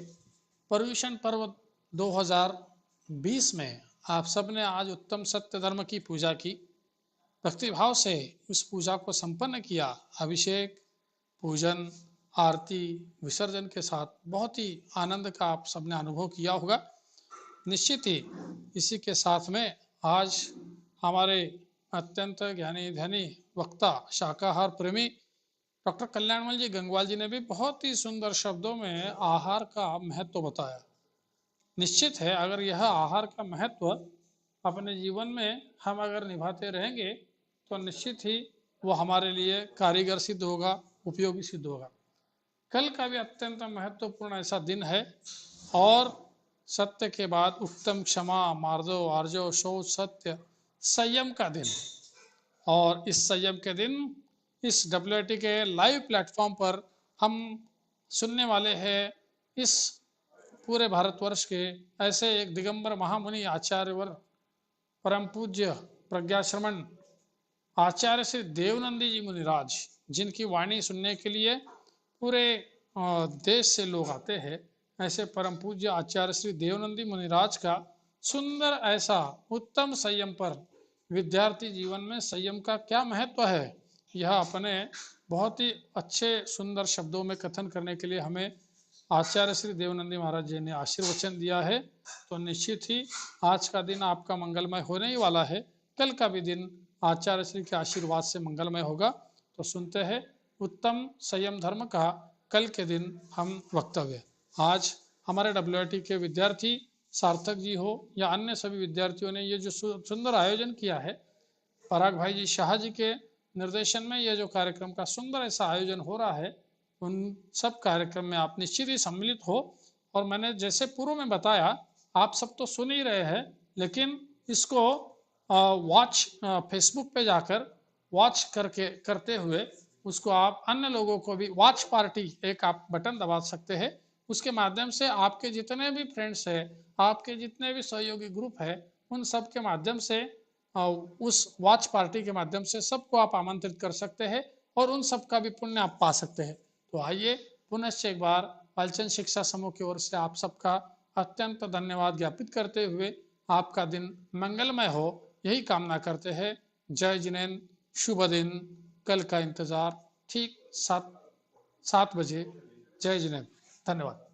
पर्यूषण पर्व 2020 में आप सबने आज उत्तम सत्य धर्म की पूजा की। भक्तिभाव से उस पूजा को संपन्न किया। अभिषेक, पूजन, आरती, विसर्जन के साथ बहुत ही आनंद का आप सबने अनुभव किया होगा। निश्चित ही इसी के साथ में आज हमारे अत्यंत ज्ञानी धनी वक्ता, शाकाहार प्रेमी डॉक्टर कल्याणमल जी गंगवाल जी ने भी बहुत ही सुंदर शब्दों में आहार का महत्व बताया। निश्चित है, अगर यह आहार का महत्व अपने जीवन में हम अगर निभाते रहेंगे तो निश्चित ही वो हमारे लिए कारीगर सिद्ध होगा, उपयोगी सिद्ध होगा। कल का भी अत्यंत महत्वपूर्ण ऐसा दिन है और सत्य के बाद उत्तम, क्षमा, मार्दव, आर्जव, शौच, सत्य, संयम का दिन। और इस संयम के दिन इस WIT के लाइव प्लेटफॉर्म पर हम सुनने वाले हैं इस पूरे भारतवर्ष के ऐसे एक दिगंबर महामुनि आचार्यवर परम पूज्य प्रज्ञाश्रमण आचार्य श्री देवनंदी जी मुनिराज, जिनकी वाणी सुनने के लिए पूरे देश से लोग आते हैं। ऐसे परम पूज्य आचार्य श्री देवनंदी मुनिराज का सुंदर ऐसा उत्तम संयम पर विद्यार्थी जीवन में संयम का क्या महत्व है, यह अपने बहुत ही अच्छे सुंदर शब्दों में कथन करने के लिए हमें आचार्य श्री देवनंदी महाराज जी ने आशीर्वचन दिया है। तो निश्चित ही आज का दिन आपका मंगलमय होने ही वाला है। कल का भी दिन आचार्य श्री के आशीर्वाद से मंगलमय होगा। तो सुनते हैं उत्तम संयम धर्म का कल के दिन हम वक्तव्य। आज हमारे WIT के विद्यार्थी सार्थक जी हो या अन्य सभी विद्यार्थियों ने ये जो सुंदर आयोजन किया है, पराग भाई जी शाह जी के निर्देशन में यह जो कार्यक्रम का सुंदर ऐसा आयोजन हो रहा है, उन सब कार्यक्रम में आप निश्चित ही सम्मिलित हो। और मैंने जैसे पूर्व में बताया, आप सब तो सुन ही रहे हैं, लेकिन इसको वॉच फेसबुक पे जाकर वॉच करते हुए उसको आप अन्य लोगों को भी वॉच पार्टी एक आप बटन दबा सकते हैं। उसके माध्यम से आपके जितने भी फ्रेंड्स है, आपके जितने भी सहयोगी ग्रुप है, उन सब के माध्यम से उस वॉच पार्टी के माध्यम से सबको आप आमंत्रित कर सकते हैं और उन सब का भी पुण्य आप पा सकते हैं। तो आइए पुनश्च एक बार वालचंद शिक्षा समूह की ओर से आप सबका अत्यंत धन्यवाद ज्ञापित करते हुए आपका दिन मंगलमय हो यही कामना करते हैं। जय जिनेन्द्र, शुभ दिन। कल का इंतजार ठीक 7 बजे। जय जिनेन्द्र, धन्यवाद।